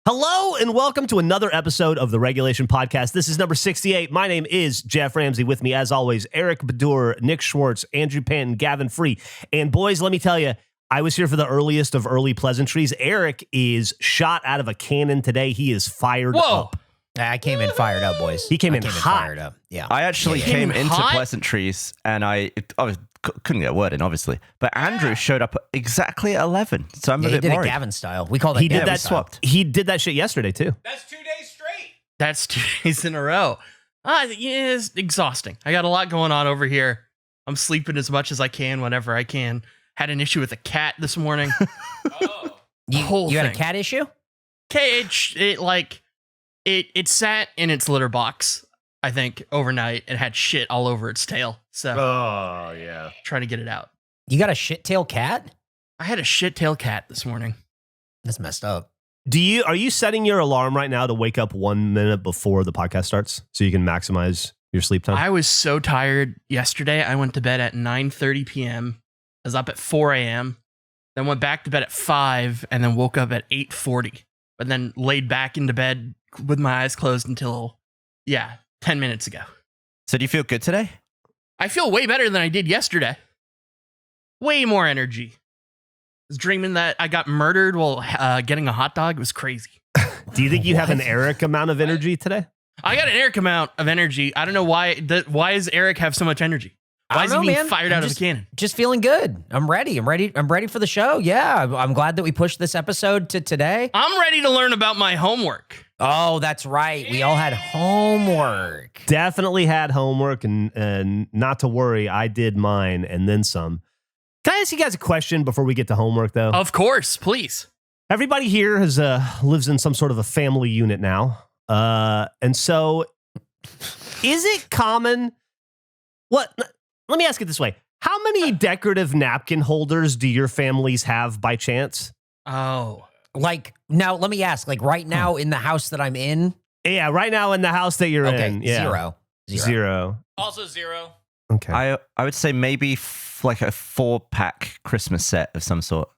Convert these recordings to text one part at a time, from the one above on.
Hello and welcome to another episode of the Regulation Podcast. This is number 68. My name is Geoff Ramsey. With me, as always, Eric Bedour, Nick Schwartz, Andrew Panton, Gavin Free. And boys, let me tell you, I was here for the earliest of early pleasantries. Eric is shot out of a cannon today. He is fired up. I came in fired up, boys. He came in hot. Fired up. Yeah. I actually came into hot? pleasantries and I couldn't get a word in, obviously. But Andrew showed up exactly at 11. So I'm a he bit did worried. it Gavin style. We call that He did Gavin that style. He did that shit yesterday, too. That's 2 days straight. That's 2 days in a row. Yeah, it's exhausting. I got a lot going on over here. I'm sleeping as much as I can whenever I can. Had an issue with a cat this morning. Oh. You had a cat issue? Cage, it sat in its litter box, I think, overnight and had shit all over its tail. So, Oh, yeah. trying to get it out. You got a shit tail cat? I had a shit tail cat this morning. That's messed up. Are you setting your alarm right now to wake up 1 minute before the podcast starts so you can maximize your sleep time? I was so tired yesterday. I went to bed at 9:30 p.m. I was up at 4 a.m. Then went back to bed at 5 and then woke up at 8:40. But then laid back into bed with my eyes closed until, 10 minutes ago. So do you feel good today? I feel way better than I did yesterday. Way more energy. I was dreaming that I got murdered while getting a hot dog. It was crazy. Do you think you have an Eric amount of energy today? I got an Eric amount of energy. I don't know why. Why does Eric have so much energy? Why is he being fired out of a cannon? Just feeling good. I'm ready for the show. Yeah. I'm glad that we pushed this episode to today. I'm ready to learn about my homework. Oh, that's right. We all had homework. Definitely had homework, and not to worry, I did mine and then some. Can I ask you guys a question before we get to homework, though? Of course, please. Everybody here lives in some sort of a family unit now. And so is it common? Let me ask it this way. How many decorative napkin holders do your families have by chance? Oh. Like, now let me ask, like right now in the house that I'm in. Yeah, right now in the house that you're in. Yeah. Zero. Also 0. Okay. I would say maybe like a 4-pack Christmas set of some sort.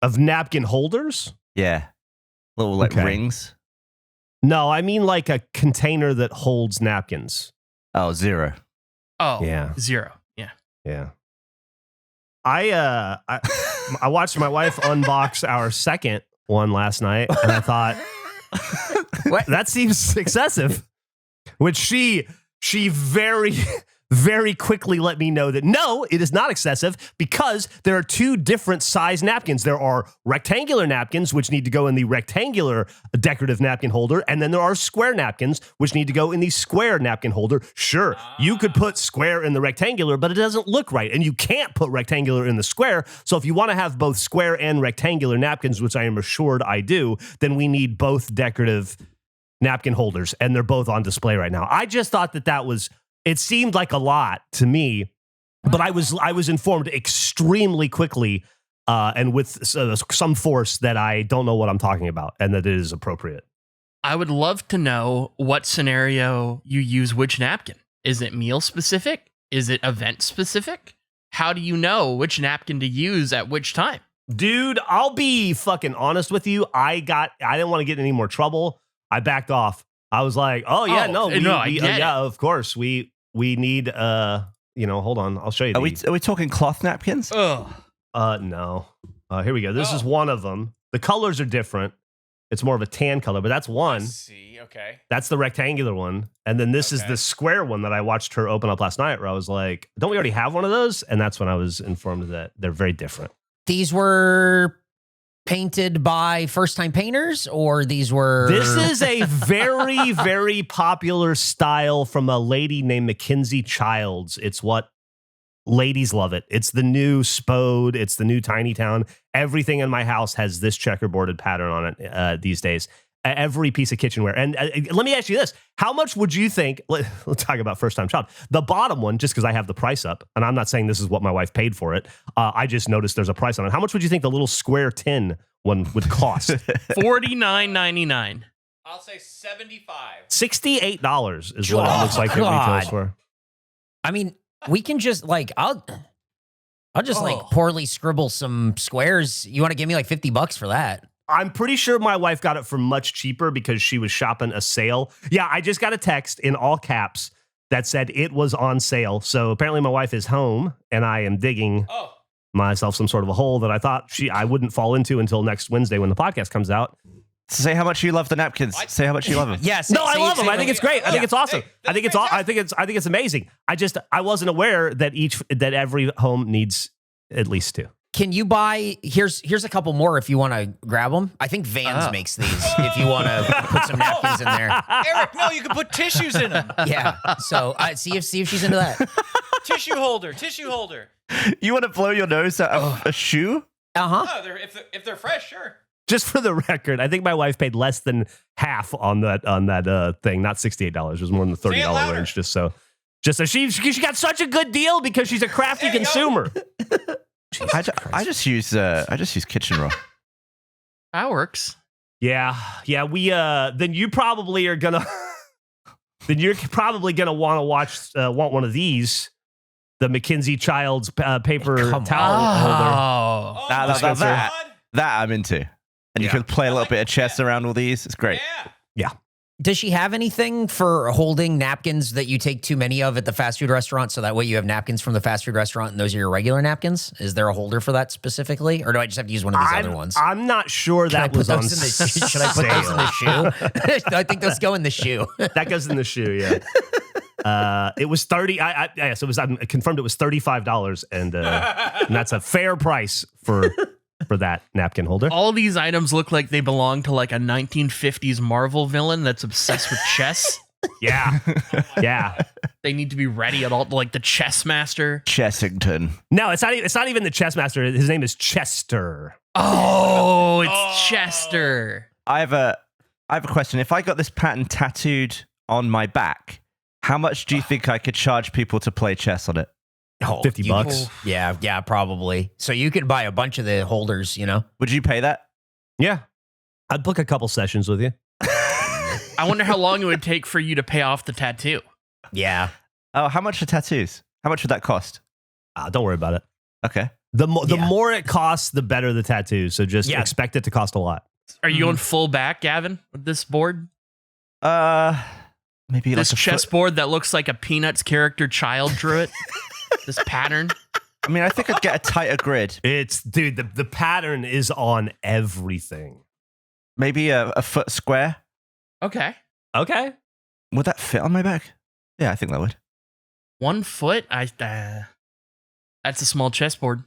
Of napkin holders? Yeah. Little like Okay. rings. No, I mean like a container that holds napkins. Oh, 0. Oh. Yeah. 0. Yeah. Yeah. I watched my wife unbox our second one last night, and I thought, that seems excessive. Which she very, very quickly let me know that no, it is not excessive because there are two different size napkins. There are rectangular napkins, which need to go in the rectangular decorative napkin holder, and then there are square napkins, which need to go in the square napkin holder. Sure, you could put square in the rectangular, but it doesn't look right, and you can't put rectangular in the square. So if you want to have both square and rectangular napkins, which I am assured I do, then we need both decorative napkin holders, and they're both on display right now. I just thought that was... It seemed like a lot to me, but I was informed extremely quickly and with some force that I don't know what I'm talking about and that it is appropriate. I would love to know what scenario you use which napkin. Is it meal specific? Is it event specific? How do you know which napkin to use at which time? Dude, I'll be fucking honest with you. I didn't want to get in any more trouble. I backed off. I was like, oh yeah, of course. We need hold on. I'll show you. Are we talking cloth napkins? Ugh. No. Here we go. This is one of them. The colors are different. It's more of a tan color, but that's one. See, okay. That's the rectangular one. And then this is the square one that I watched her open up last night where I was like, don't we already have one of those? And that's when I was informed that they're very different. These were painted by first-time painters, or these were... This is a very, very popular style from a lady named Mackenzie Childs. It's what ladies love it. It's the new Spode. It's the new Tiny Town. Everything in my house has this checkerboarded pattern on it these days. Every piece of kitchenware. And let me ask you this. How much would you think, let's talk about first-time child. The bottom one, just because I have the price up, and I'm not saying this is what my wife paid for it. I just noticed there's a price on it. How much would you think the little square tin one would cost? $49.99. I'll say 75. $68 is what it looks like it retails for. I mean, we can just I'll just poorly scribble some squares. You want to give me like $50 for that? I'm pretty sure my wife got it for much cheaper because she was shopping a sale. Yeah, I just got a text in all caps that said it was on sale. So apparently my wife is home and I am digging myself some sort of a hole that I thought I wouldn't fall into until next Wednesday when the podcast comes out. Say how much you love the napkins. Say how much you love them. Yes. No, I love them. I think it's great. I think it's awesome. Hey, I think it's amazing. I wasn't aware that every home needs at least 2. Can you buy? Here's a couple more if you want to grab them. I think Vans makes these. If you want to put some napkins in there. Eric, no, you can put tissues in them. Yeah. So see if she's into that. Tissue holder. You want to blow your nose out of a shoe? No, if they're fresh, sure. Just for the record, I think my wife paid less than half on that thing, not $68. It was more in the $30 range. Just so she got such a good deal because she's a crafty consumer. I just use kitchen roll. That works. Yeah. We then you probably are gonna want one of these, the McKinsey Child's paper towel holder. That I'm into. And you can play a little bit of chess around all these. It's great. Yeah. Does she have anything for holding napkins that you take too many of at the fast food restaurant? So that way you have napkins from the fast food restaurant and those are your regular napkins? Is there a holder for that specifically? Or do I just have to use one of these other ones? I'm not sure that was on sale. Should I put those in the shoe? I think those go in the shoe. That goes in the shoe, yeah. It was 30. I confirmed it was $35, and that's a fair price for that napkin holder. All these items look like they belong to like a 1950s Marvel villain that's obsessed with chess. Yeah. They need to be ready at all, like the chess master. Chessington. No, it's not even the chess master. His name is Chester. Oh, it's Chester. I have a question. If I got this pattern tattooed on my back, how much do you think I could charge people to play chess on it? Oh, $50. Yeah, probably. So you could buy a bunch of the holders, you know? Would you pay that? Yeah. I'd book a couple sessions with you. I wonder how long it would take for you to pay off the tattoo. Yeah. Oh, how much are tattoos? How much would that cost? Don't worry about it. Okay. The more it costs, the better the tattoo. So just expect it to cost a lot. Are you going full back, Gavin, with this board? Maybe this like chessboard that looks like a Peanuts character child drew it. This pattern. I mean, I think I'd get a tighter grid. The pattern is on everything. Maybe a foot square. Okay. Would that fit on my back? Yeah, I think that would. 1 foot? That's a small chessboard.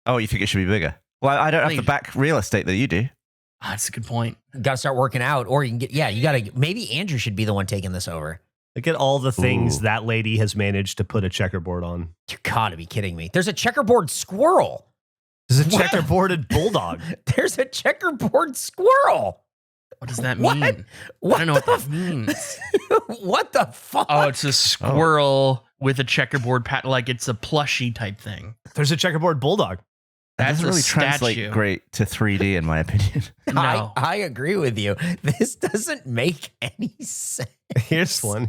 Oh, you think it should be bigger? Well, I don't have the back real estate that you do. That's a good point. Got to start working out, or you can get, you got to, maybe Andrew should be the one taking this over. Look at all the things that lady has managed to put a checkerboard on. You gotta be kidding me. There's a checkerboard squirrel. There's a checkerboarded bulldog. There's a checkerboard squirrel. What does that mean? I don't know what that means. What the fuck? Oh, it's a squirrel with a checkerboard pattern, like it's a plushie type thing. There's a checkerboard bulldog. That That's doesn't really translate statue. great to 3D, in my opinion. No. I agree with you. This doesn't make any sense. Here's one.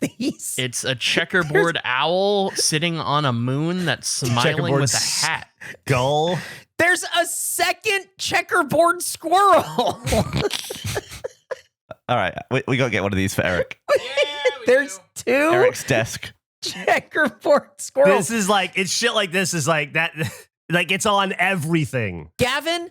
These. It's a checkerboard owl sitting on a moon that's smiling with a hat. Gull. There's a second checkerboard squirrel. All right, we got to get one of these for Eric. There's two Eric's desk. checkerboard squirrels. This is like, it's shit like this is like that. Like it's on everything. Gavin,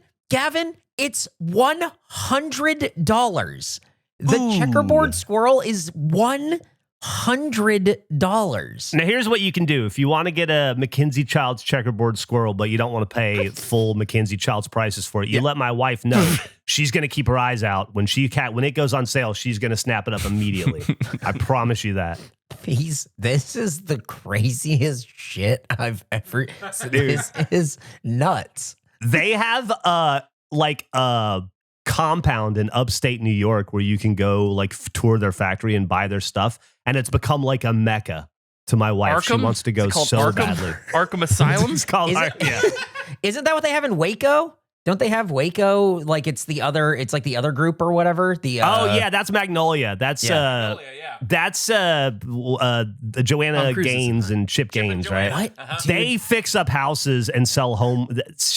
it's $100. The checkerboard squirrel is $100. Now, here's what you can do. If you want to get a McKinsey Child's checkerboard squirrel, but you don't want to pay full McKinsey Child's prices for it, you let my wife know. She's going to keep her eyes out. When it goes on sale, she's going to snap it up immediately. I promise you that. This is the craziest shit I've ever seen. This is nuts. They have a compound in upstate New York where you can go like tour their factory and buy their stuff, and it's become like a mecca to my wife. Arkham? She wants to go so badly. Arkham Asylum? It's called yeah. Isn't that what they have in Waco? Don't they have Waco? Like it's like the other group or whatever. Yeah, that's Magnolia. That's Yeah. That's Joanna Cruz is in Gaines that. and Chip Gaines, right? What? They fix up houses and sell home.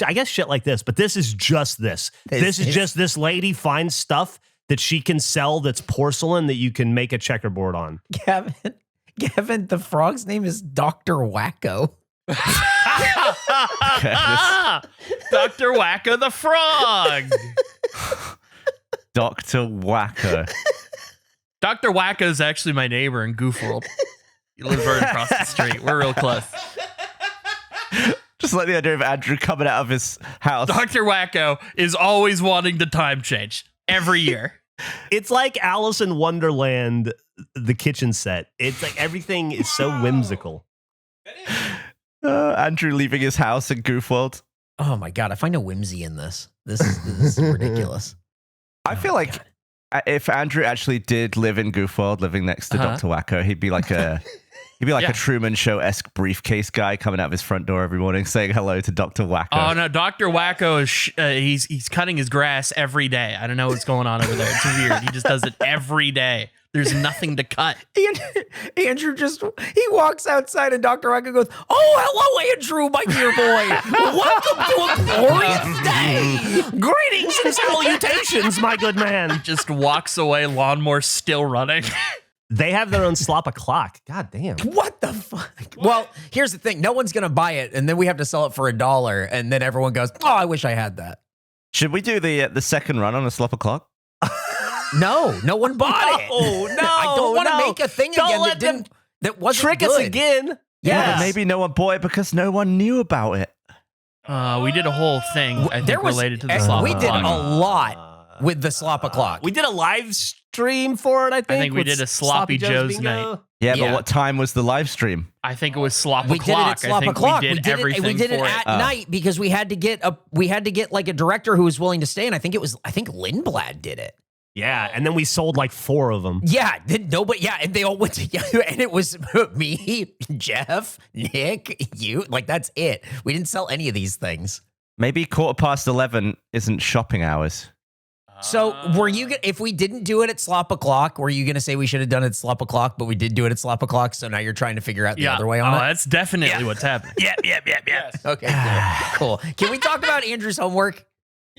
I guess shit like this, but this is just this. This is just this lady finds stuff that she can sell that's porcelain that you can make a checkerboard on. Gavin, the frog's name is Dr. Wacko. Dr. Wacko the frog. Dr. Wacko. Dr. Wacko is actually my neighbor in Goof World. He lives right across the street. We're real close. Just like the idea of Andrew coming out of his house. Dr. Wacko is always wanting to time change every year. It's like Alice in Wonderland, the kitchen set. It's like everything is so whimsical. Andrew leaving his house in Goof World. Oh my God, I find a whimsy in this. This is ridiculous. I feel like if Andrew actually did live in Goof World, living next to Dr. Wacko, he'd be like a Truman Show-esque briefcase guy coming out of his front door every morning saying hello to Dr. Wacko. Oh no, Dr. Wacko is he's cutting his grass every day. I don't know what's going on over there. It's weird. He just does it every day. There's nothing to cut. Andrew he walks outside and Dr. Wacko goes, "Oh, hello, Andrew, my dear boy. Welcome to a glorious day. Greetings and salutations, my good man." Just walks away, lawnmower still running. They have their own Slop o'clock. God damn. What the fuck? Well, here's the thing. No one's going to buy it, and then we have to sell it for $1, and then everyone goes, "Oh, I wish I had that." Should we do the second run on a Slop o'clock? No one bought it. Oh, no. I don't want to make a thing Don't again let that wasn't Trick good. us again. Yeah, Yes. but maybe no one bought it because no one knew about it. We did a whole thing, I think, related to the slop We did a o'clock. lot with the Slop o'clock. We did a live stream for it, I think. we with did a Sloppy Joe's Bingo. night. Yeah, Yeah. but what time was the live stream? I think it was slop We did it o'clock. at Slop I think o'clock. we did everything we did it for at it. night because we had to get like a director who was willing to stay, and I think Lindblad did it. Yeah, and then we sold like 4 of them. Yeah, and they all went together, and it was me, Geoff, Nick, you. Like that's it. We didn't sell any of these things. Maybe 11:15 isn't shopping hours. So were you? If we didn't do it at Slop o'clock, were you going to say we should have done it at Slop o'clock, but we did do it at Slop o'clock? So now you're trying to figure out the other way on it. That's definitely what's happening. Okay, cool. Can we talk about Andrew's homework?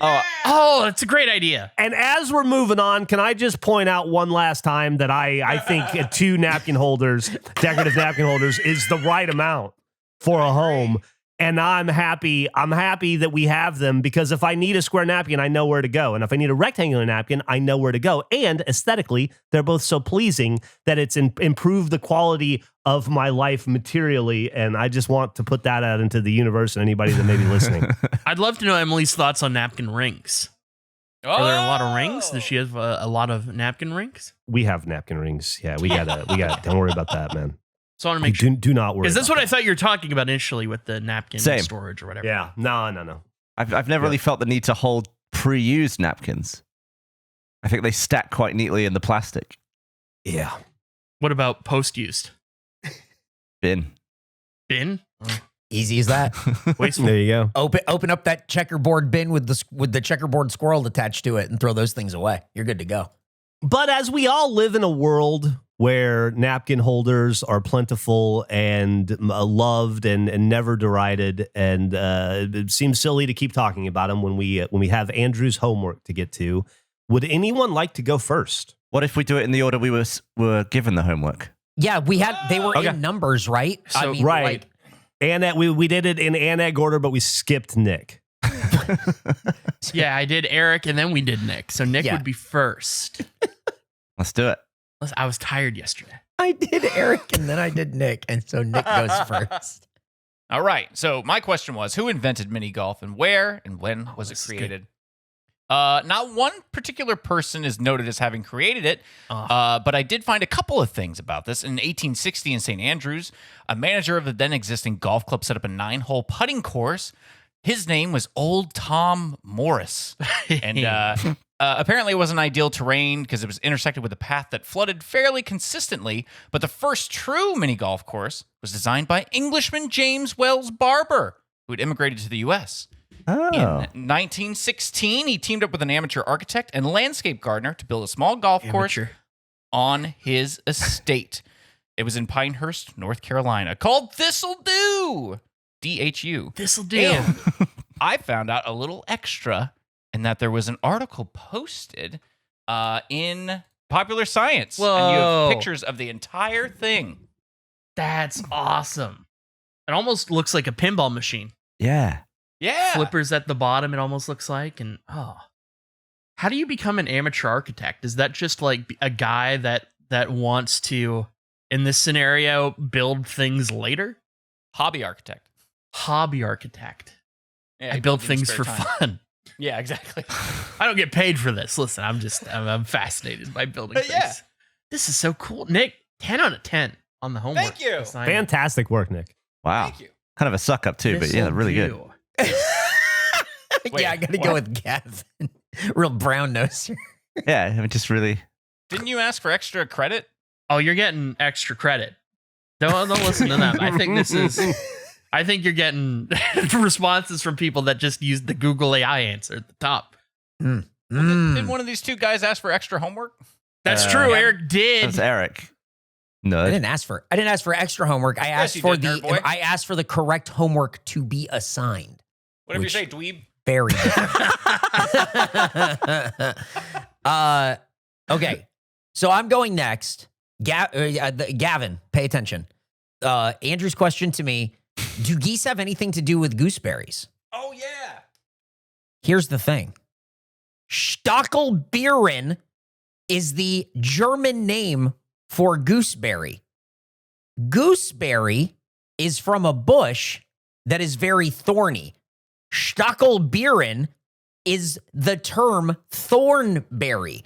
Oh, that's a great idea. And as we're moving on, can I just point out one last time that I think 2 napkin holders, decorative napkin holders, is the right amount for a home. And I'm happy that we have them because if I need a square napkin, I know where to go. And if I need a rectangular napkin, I know where to go. And aesthetically, they're both so pleasing that it's improved the quality of my life materially. And I just want to put that out into the universe and anybody that may be listening. I'd love to know Emily's thoughts on napkin rings. Are there a lot of rings? Does she have a lot of napkin rings? We have napkin rings. Yeah, we got don't worry about that, man. So I want to make sure. Do not worry. Is this about what I thought you were talking about initially with the napkin Same. storage or whatever? Yeah. No. I've never really felt the need to hold pre-used napkins. I think they stack quite neatly in the plastic Yeah. What about post-used? bin. Bin? Easy as that. Wasteful. There you go. Open up that checkerboard bin with the checkerboard squirrel attached to it and throw those things away. You're good to go. But as we all live in a world where napkin holders are plentiful and loved and never derided, and it seems silly to keep talking about them when we have Andrew's homework to get to, would anyone like to go first? What if we do it in the order we were given the homework? Yeah, they were in numbers, right? So- right. And that we did it in Anag order, but we skipped Nick. Yeah, I did Eric and then we did Nick. So Nick would be first. Let's do it. I was tired yesterday. I did Eric and then I did Nick, and so Nick goes first. All right. So my question was, who invented mini golf and where and when was it created? Not one particular person is noted as having created it, but I did find a couple of things about this. In 1860 in St. Andrews, a manager of the then existing golf club set up a 9-hole putting course. His name was Old Tom Morris. And apparently it wasn't ideal terrain because it was intersected with a path that flooded fairly consistently. But the first true mini golf course was designed by Englishman James Wells Barber, who had immigrated to the U.S. Oh. In 1916, he teamed up with an amateur architect and landscape gardener to build a small golf course on his estate. It was in Pinehurst, North Carolina, called Thistledew. DHU. This'll do. And I found out a little extra in that there was an article posted in Popular Science. And you Whoa. have pictures of the entire thing. That's awesome. It almost looks like a pinball machine. Yeah. Yeah. Flippers at the bottom, it almost looks like. And how do you become an amateur architect? Is that just like a guy that wants to, in this scenario, build things later? Hobby architect. Hobby architect. Yeah, I he build built in things spare for time. fun. Yeah, exactly. I don't get paid for this. Listen, I'm fascinated by building things. Yeah. This is so cool. Nick, 10 out of 10 on the homework. Thank you. assignment. Fantastic work, Nick. Wow. Thank you. Kind of a suck up too, but yeah, This'll really good. do. Wait, yeah, I gotta what? go with Gavin. Real brown nose here. Yeah, I mean, just really. Didn't you ask for extra credit? Oh, you're getting extra credit. Don't listen to them. I think you're getting responses from people that just used the Google AI answer at the top. Well, did one of these two guys ask for extra homework? That's true. yeah. Eric did. That's Eric. I No. didn't ask for extra homework. I asked you for did, nerd boy. I asked for the correct homework to be assigned. Whatever Which- you say, dweeb. Very different. Okay. So I'm going next. Gavin, pay attention. Andrew's question to me, do geese have anything to do with gooseberries? Oh, yeah. Here's the thing. Stachelbeeren is the German name for gooseberry. Gooseberry is from a bush that is very thorny. Stachelbeeren is the term thornberry.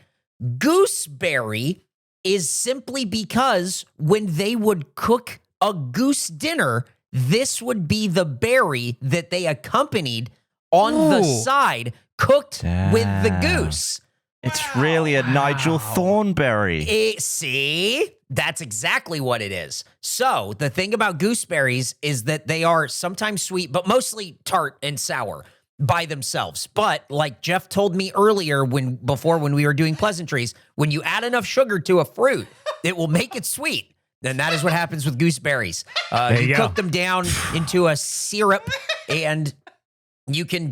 Gooseberry is simply because when they would cook a goose dinner, this would be the berry that they accompanied on the Ooh. side, cooked with the Damn. goose. It's really a Nigel Thornberry. See? That's exactly what it is. So the thing about gooseberries is that they are sometimes sweet, but mostly tart and sour by themselves. But like Geoff told me earlier when we were doing pleasantries, when you add enough sugar to a fruit, it will make it sweet. And that is what happens with gooseberries. You you go. cook them down into a syrup, and you can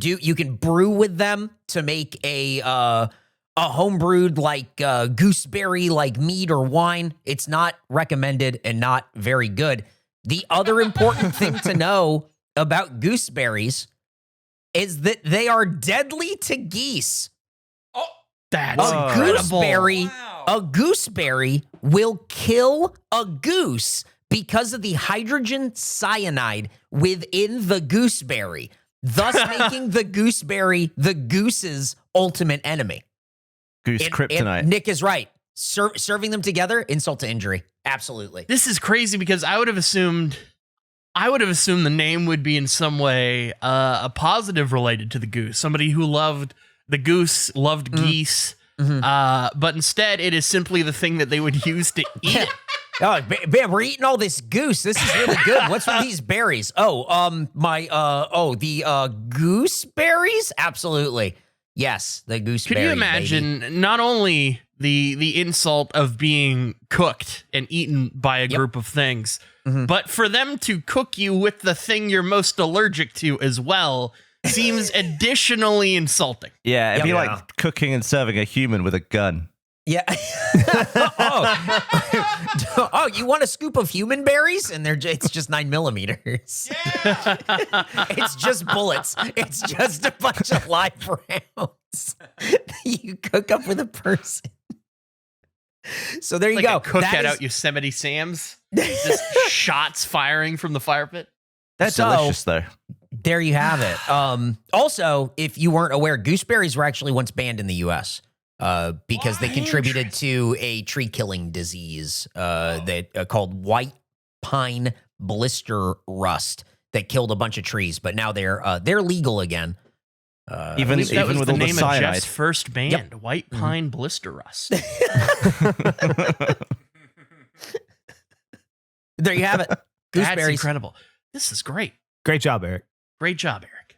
brew with them to make a homebrewed like gooseberry like mead or wine. It's not recommended and not very good. The other important thing to know about gooseberries is that they are deadly to geese. Oh, That's A incredible. gooseberry, Wow. a gooseberry will kill a goose because of the hydrogen cyanide within the gooseberry, thus making the gooseberry the goose's ultimate enemy. Goose kryptonite. Nick is right. Serving them together, insult to injury. Absolutely. This is crazy because I would have assumed the name would be in some way a positive related to the goose. Somebody who loved the goose, loved geese. But instead, it is simply the thing that they would use to eat it. Oh, man, we're eating all this goose. This is really good. What's with these berries? Oh, the gooseberries? Absolutely. Yes, the gooseberry. Could you baby. imagine not only the insult of being cooked and eaten by a group of things, but for them to cook you with the thing you're most allergic to as well seems additionally insulting. Yeah, it'd be Yeah. like cooking and serving a human with a gun. Yeah. Oh, you want a scoop of human berries? And it's just 9mm. It's just bullets. It's just a bunch of live rounds you cook up with a person. So there you Like go. a cookout That is- out Yosemite Sam's. Just shots firing from the fire pit. That's So- delicious, though. There you have it. Also, if you weren't aware, gooseberries were actually once banned in the U.S. Because they contributed to a tree killing disease that called white pine blister rust that killed a bunch of trees. But now they're legal again. Even That was with the all the name of cyanide. Jeff's first band, White Pine Blister Rust. There you have it. That's Gooseberries. incredible. This is great. Great job, Eric. Great job, Eric.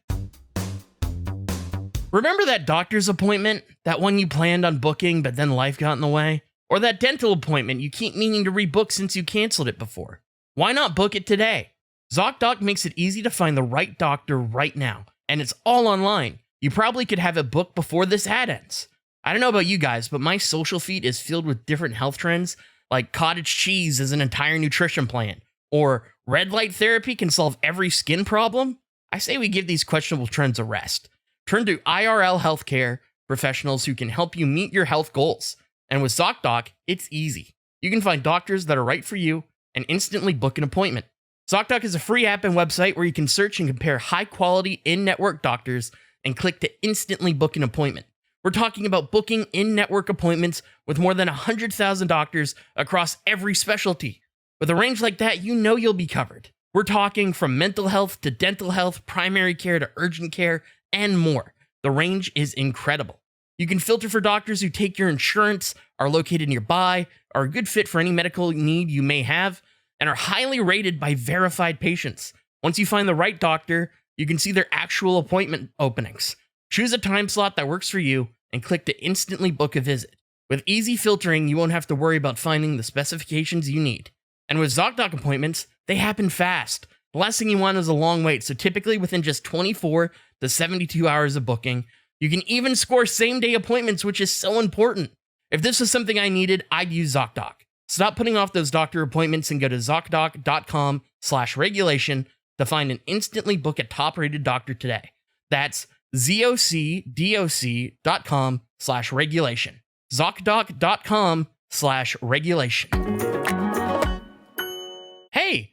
Remember that doctor's appointment? That one you planned on booking, but then life got in the way? Or that dental appointment you keep meaning to rebook since you canceled it before. Why not book it today? ZocDoc makes it easy to find the right doctor right now, and it's all online. You probably could have it booked before this ad ends. I don't know about you guys, but my social feed is filled with different health trends, like cottage cheese is an entire nutrition plan, or red light therapy can solve every skin problem. I say we give these questionable trends a rest. Turn to IRL healthcare professionals who can help you meet your health goals. And with ZocDoc, it's easy. You can find doctors that are right for you and instantly book an appointment. ZocDoc is a free app and website where you can search and compare high-quality in-network doctors and click to instantly book an appointment. We're talking about booking in-network appointments with more than 100,000 doctors across every specialty. With a range like that, you know you'll be covered. We're talking from mental health to dental health, primary care to urgent care, and more. The range is incredible. You can filter for doctors who take your insurance, are located nearby, are a good fit for any medical need you may have, and are highly rated by verified patients. Once you find the right doctor, you can see their actual appointment openings. Choose a time slot that works for you and click to instantly book a visit. With easy filtering, you won't have to worry about finding the specifications you need. And with ZocDoc appointments, they happen fast. The last thing you want is a long wait, so typically within just 24 to 72 hours of booking. You can even score same-day appointments, which is so important. If this was something I needed, I'd use ZocDoc. Stop putting off those doctor appointments and go to ZocDoc.com/regulation to find and instantly book a top-rated doctor today. That's ZocDoc.com/regulation. ZocDoc.com/regulation. Hey,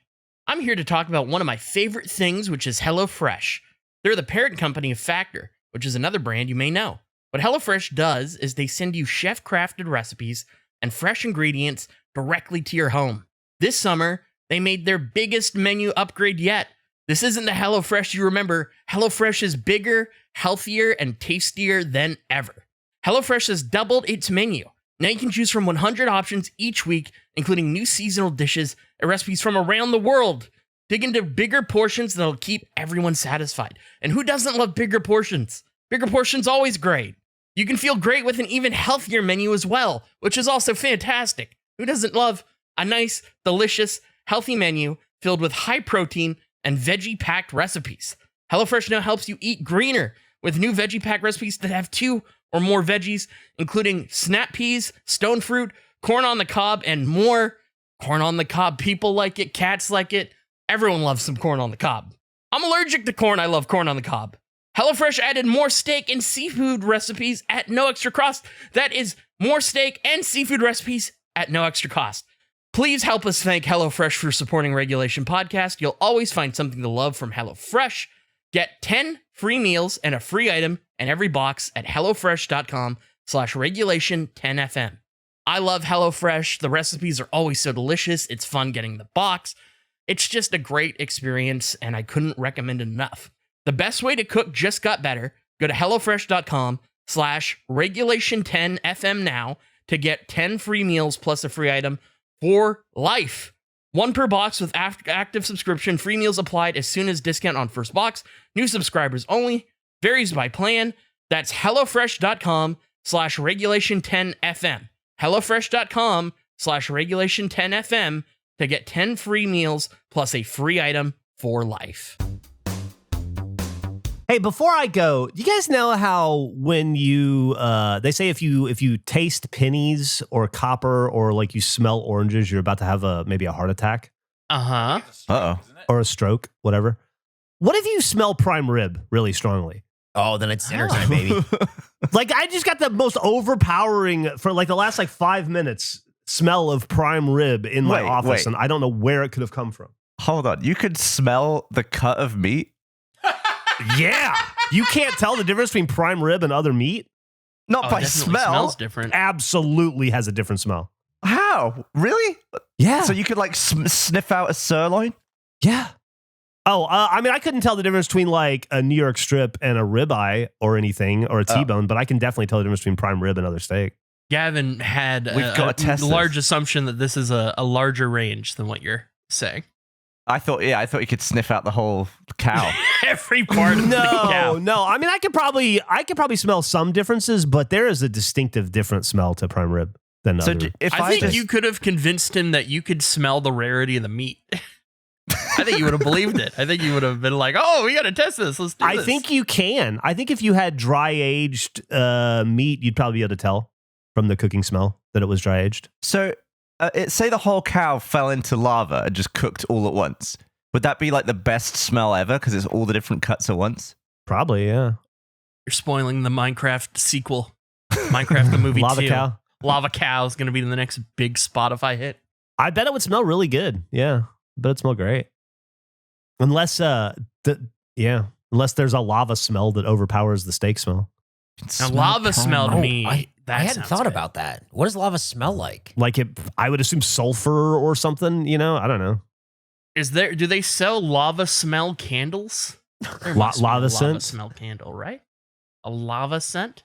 I'm here to talk about one of my favorite things, which is HelloFresh. They're the parent company of Factor, which is another brand you may know. What HelloFresh does is they send you chef-crafted recipes and fresh ingredients directly to your home. This summer, they made their biggest menu upgrade yet. This isn't the HelloFresh you remember. HelloFresh is bigger, healthier, and tastier than ever. HelloFresh has doubled its menu. Now you can choose from 100 options each week, including new seasonal dishes and recipes from around the world. Dig into bigger portions that'll keep everyone satisfied. And who doesn't love bigger portions? Bigger portions always great. You can feel great with an even healthier menu as well, which is also fantastic. Who doesn't love a nice, delicious, healthy menu filled with high protein and veggie-packed recipes? HelloFresh now helps you eat greener with new veggie-packed recipes that have 2 or more veggies, including snap peas, stone fruit, corn on the cob, and more. Corn on the cob, people like it, cats like it. Everyone loves some corn on the cob. I'm allergic to corn. I love corn on the cob. HelloFresh added more steak and seafood recipes at no extra cost. That is more steak and seafood recipes at no extra cost. Please help us thank HelloFresh for supporting Regulation Podcast. You'll always find something to love from HelloFresh. Get 10 free meals and a free item in every box at HelloFresh.com/regulation10FM. I love HelloFresh. The recipes are always so delicious. It's fun getting the box. It's just a great experience, and I couldn't recommend it enough. The best way to cook just got better. Go to HelloFresh.com/regulation10FM now to get 10 free meals plus a free item for life. 1 per box with active subscription. Free meals applied as soon as discount on first box. New subscribers only. Varies by plan. That's HelloFresh.com/regulation10FM. HelloFresh.com/regulation10FM to get 10 free meals plus a free item for life. Hey, before I go, do you guys know how when you they say if you taste pennies or copper or like you smell oranges, you're about to have maybe a heart attack? Uh-huh. Uh-oh. Or a stroke, whatever. What if you smell prime rib really strongly? Oh, then it's dinner time, baby. Like I just got the most overpowering for like the last 5 minutes smell of prime rib in my office, and I don't know where it could have come from. Hold on. You could smell the cut of meat? Yeah. You can't tell the difference between prime rib and other meat? Not by smell. Smells different. Absolutely has a different smell. How? Really? Yeah. So you could like sniff out a sirloin? Yeah. Oh, I mean, I couldn't tell the difference between like a New York strip and a ribeye or anything, or a T-bone, but I can definitely tell the difference between prime rib and other steak. Gavin had a large assumption that this is a larger range than what you're saying. I thought you could sniff out the whole cow. Every part of the cow. No. I mean, I could probably smell some differences, but there is a distinctive different smell to prime rib. than So other. if I think you could have convinced him that you could smell the rarity of the meat. I think you would have believed it. I think you would have been like, "Oh, we got to test this. Let's do this." I think you can. I think if you had dry aged meat, you'd probably be able to tell from the cooking smell that it was dry aged. So say the whole cow fell into lava and just cooked all at once. Would that be like the best smell ever because it's all the different cuts at once? Probably, yeah. You're spoiling the Minecraft sequel. Minecraft the movie Lava 2. cow. Lava Cow is going to be the next big Spotify hit. I bet it would smell really good. Yeah, I bet it'd smell great. Unless there's a lava smell that overpowers the steak smell. Now, lava smell to me. I hadn't sounds thought good. about that. What does lava smell like? Like I would assume sulfur or something. I don't know. Do they sell lava smell candles? There must be a Lava lava scent? smell candle, right? A lava scent?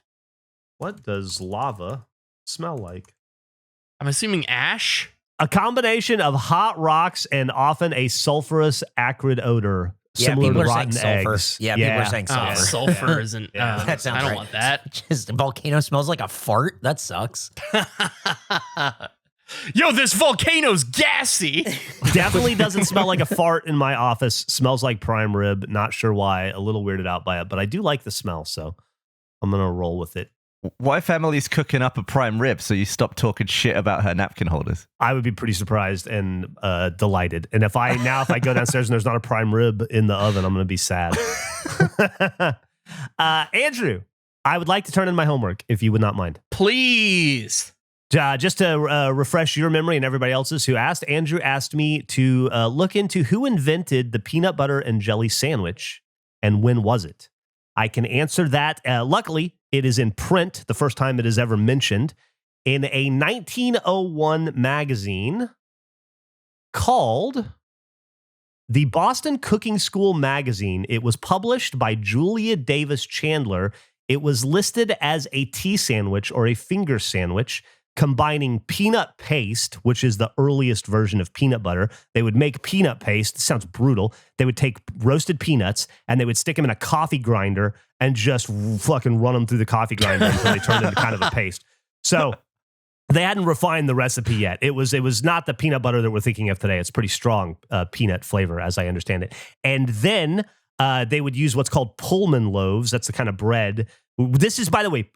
What does lava smell like? I'm assuming ash. A combination of hot rocks and often a sulfurous acrid odor. Yeah, Similar people to are saying rotten sulfur. eggs. Yeah, people are saying sulfur. Sulfur isn't. Yeah. That sounds I don't right. want that. Just volcano smells like a fart. That sucks. Yo, this volcano's gassy. Definitely doesn't smell like a fart in my office. Smells like prime rib. Not sure why. A little weirded out by it, but I do like the smell, so I'm gonna roll with it. Why family's cooking up a prime rib so you stop talking shit about her napkin holders? I would be pretty surprised and delighted. And if I go downstairs and there's not a prime rib in the oven, I'm gonna be sad. Andrew, I would like to turn in my homework if you would not mind. Please. Just to refresh your memory and everybody else's who asked, Andrew asked me to look into who invented the peanut butter and jelly sandwich and when was it? I can answer that. Luckily, it is in print, the first time it is ever mentioned, in a 1901 magazine called the Boston Cooking School Magazine. It was published by Julia Davis Chandler. It was listed as a tea sandwich or a finger sandwich, combining peanut paste, which is the earliest version of peanut butter. They would make peanut paste. This sounds brutal. They would take roasted peanuts and they would stick them in a coffee grinder and just fucking run them through the coffee grinder until they turned into kind of a paste. So they hadn't refined the recipe yet. It was not the peanut butter that we're thinking of today. It's pretty strong peanut flavor, as I understand it. And then they would use what's called Pullman loaves. That's the kind of bread. This is, by the way,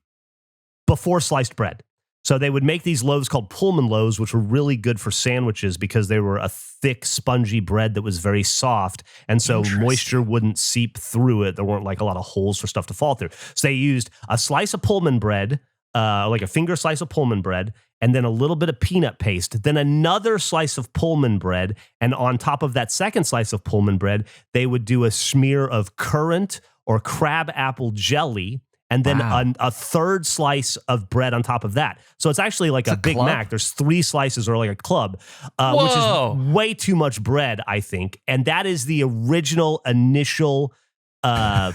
before sliced bread. So they would make these loaves called Pullman loaves, which were really good for sandwiches because they were a thick, spongy bread that was very soft. And so moisture wouldn't seep through it. There weren't like a lot of holes for stuff to fall through. So they used a slice of Pullman bread, like a finger slice of Pullman bread, and then a little bit of peanut paste, then another slice of Pullman bread. And on top of that second slice of Pullman bread, they would do a smear of currant or crab apple jelly, and then a third slice of bread on top of that. So it's actually like a Big club? Mac. There's 3 slices or like a club, which is way too much bread, I think. And that is the initial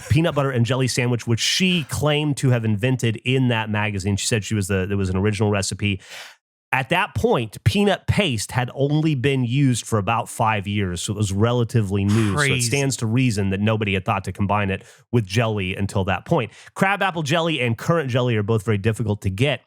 peanut butter and jelly sandwich, which she claimed to have invented in that magazine. She said there was an original recipe. At that point, peanut paste had only been used for about 5 years, so it was relatively new. Crazy. So it stands to reason that nobody had thought to combine it with jelly until that point. Crab apple jelly and currant jelly are both very difficult to get.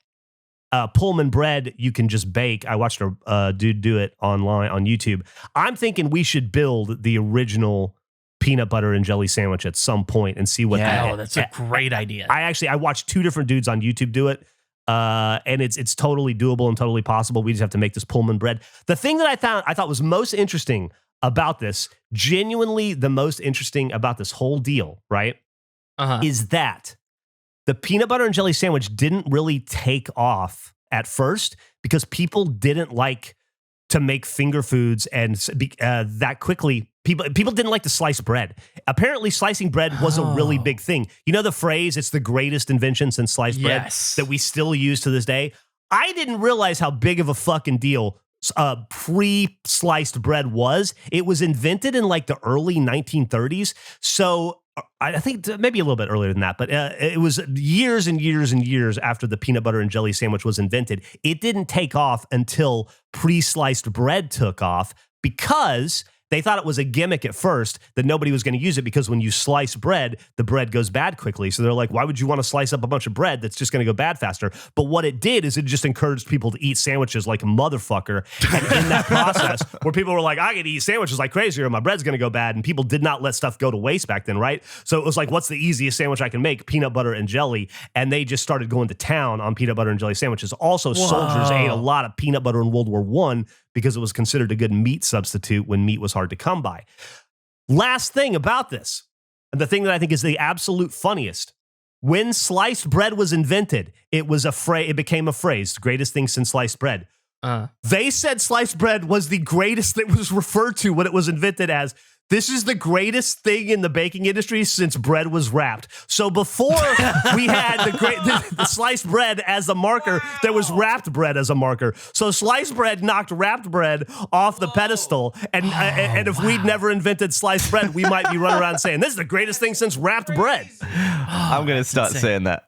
Pullman bread, you can just bake. I watched a dude do it online on YouTube. I'm thinking we should build the original peanut butter and jelly sandwich at some point and see what that. Oh, that's a great idea. I watched 2 different dudes on YouTube do it. And it's totally doable and totally possible. We just have to make this Pullman bread. The thing that I thought was most interesting about this, genuinely the most interesting about this whole deal, right, is that the peanut butter and jelly sandwich didn't really take off at first because people didn't like to make finger foods and that quickly. People didn't like to slice bread. Apparently, slicing bread was a really big thing. You know the phrase, it's the greatest invention since sliced bread that we still use to this day? I didn't realize how big of a fucking deal pre-sliced bread was. It was invented in like the early 1930s. So I think maybe a little bit earlier than that, but it was years and years and years after the peanut butter and jelly sandwich was invented. It didn't take off until pre-sliced bread took off because They thought it was a gimmick at first that nobody was going to use it because when you slice bread, the bread goes bad quickly. So they're like, why would you want to slice up a bunch of bread that's just going to go bad faster? But what it did is it just encouraged people to eat sandwiches like a motherfucker. And in that process, where people were like, I can eat sandwiches like crazy or my bread's going to go bad. And people did not let stuff go to waste back then, right? So it was like, what's the easiest sandwich I can make? Peanut butter and jelly. And they just started going to town on peanut butter and jelly sandwiches. Also, soldiers ate a lot of peanut butter in World War I because it was considered a good meat substitute when meat was hard to come by. Last thing about this, and the thing that I think is the absolute funniest, when sliced bread was invented, it became a phrase, the greatest thing since sliced bread. They said sliced bread was the greatest that was referred to when it was invented as, this is the greatest thing in the baking industry since bread was wrapped. So before we had the sliced bread as a marker, there was wrapped bread as a marker. So sliced bread knocked wrapped bread off the pedestal. And if we'd never invented sliced bread, we might be running around saying, this is the greatest thing since wrapped bread. I'm going to start saying that.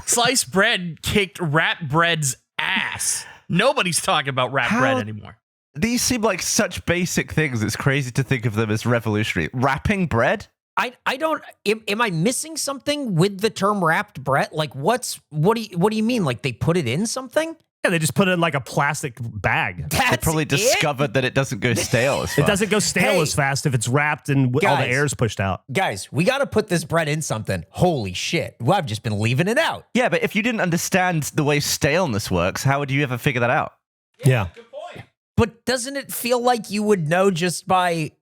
Sliced bread kicked wrapped bread's ass. Nobody's talking about wrapped bread anymore. These seem like such basic things. It's crazy to think of them as revolutionary. Wrapping bread? I don't. Am I missing something with the term wrapped bread? Like, what do you mean? Like they put it in something? Yeah, they just put it in like a plastic bag. They probably discovered that it doesn't go stale as fast. It doesn't go stale as fast if it's wrapped and all the air's pushed out. Guys, we got to put this bread in something. Holy shit. Well, I've just been leaving it out. Yeah, but if you didn't understand the way staleness works, how would you ever figure that out? Yeah. Good point. But doesn't it feel like you would know just by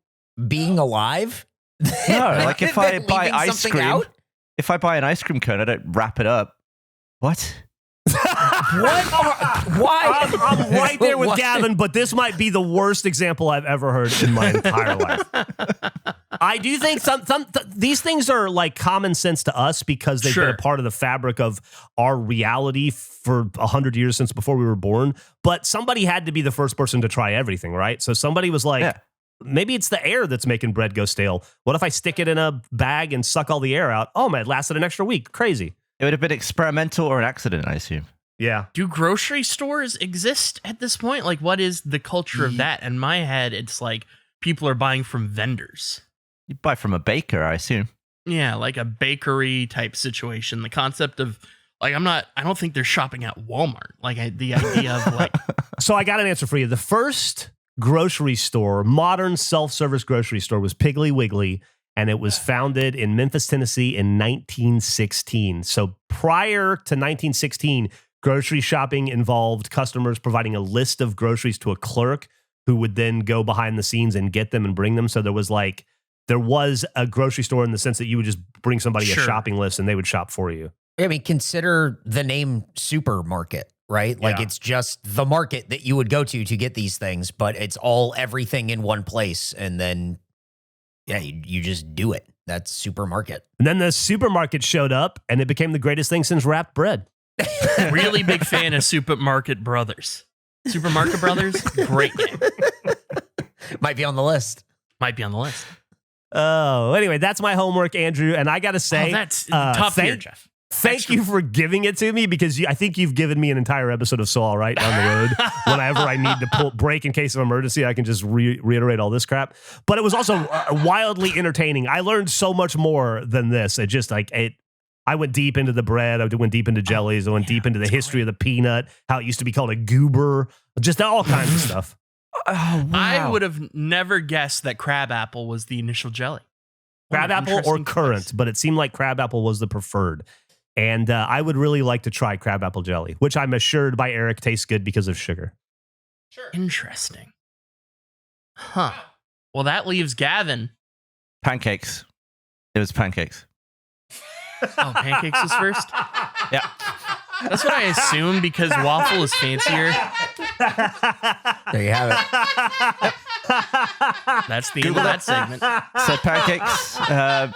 being alive? No, like if I buy ice cream, out? if I buy an ice cream cone, I don't wrap it up. What? Why? I'm right there with Gavin, but this might be the worst example I've ever heard in my entire life. I do think these things are like common sense to us because they've been a part of the fabric of our reality for 100 years since before we were born. But somebody had to be the first person to try everything, right? So somebody was like, maybe it's the air that's making bread go stale. What if I stick it in a bag and suck all the air out? Oh, man, it lasted an extra week. Crazy. It would have been experimental or an accident, I assume. Yeah. Do grocery stores exist at this point? Like, what is the culture of that? In my head, it's like people are buying from vendors. You buy from a baker, I assume. Yeah, like a bakery type situation. The concept of, like, I don't think they're shopping at Walmart. Like, the idea of, like... So I got an answer for you. The first grocery store, modern self-service grocery store, was Piggly Wiggly, and it was founded in Memphis, Tennessee in 1916. So prior to 1916, grocery shopping involved customers providing a list of groceries to a clerk who would then go behind the scenes and get them and bring them. So there was a grocery store in the sense that you would just bring somebody a shopping list and they would shop for you. I mean, consider the name supermarket, right? Like it's just the market that you would go to get these things, but it's all everything in one place. And then, you just do it. That's supermarket. And then the supermarket showed up and it became the greatest thing since wrapped bread. Really big fan of Supermarket Brothers. Supermarket Brothers, great game. Might be on the list. Oh, anyway, that's my homework, Andrew. And I got to say, that's tough here, Geoff. Thank you for giving it to me because I think you've given me an entire episode of So All Right down the road. Whenever I need to break in case of emergency, I can just reiterate all this crap. But it was also wildly entertaining. I learned so much more than this. It just I went deep into the bread. I went deep into jellies. I went deep into the history of the peanut, how it used to be called a goober, just all kinds of stuff. Oh, wow. I would have never guessed that crabapple was the initial jelly. Crabapple or currant, but it seemed like crabapple was the preferred. And I would really like to try crabapple jelly, which I'm assured by Eric tastes good because of sugar. Sure. Interesting. Huh. Well, that leaves Gavin. Pancakes. It was pancakes. Oh, pancakes was first? Yeah. That's what I assume because waffle is fancier. There you have it. That's the end of that segment. So pancakes.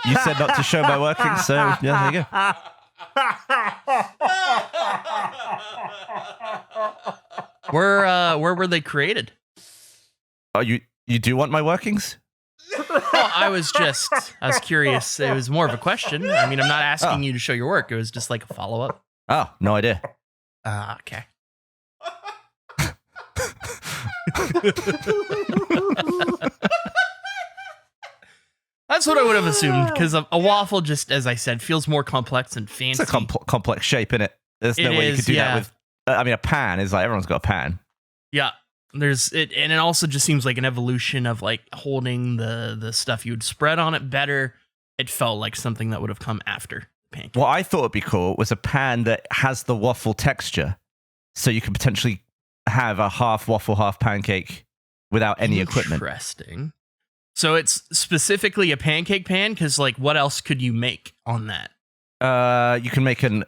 You said not to show my working, so yeah, there you go. Where were they created? Oh, you do want my workings? Well, I was curious. It was more of a question. I mean, I'm not asking you to show your work. It was just like a follow-up. Oh, no idea. Okay. That's what I would have assumed, because a waffle, just as I said, feels more complex and fancy. It's a complex shape, innit? There's no way you could do that with. I mean, a pan is like everyone's got a pan. Yeah, there's it, and it also just seems like an evolution of like holding the stuff you would spread on it better. It felt like something that would have come after pancake. What I thought would be cool was a pan that has the waffle texture, so you could potentially have a half waffle, half pancake without any equipment. Interesting. So it's specifically a pancake pan, because like, what else could you make on that? You can make a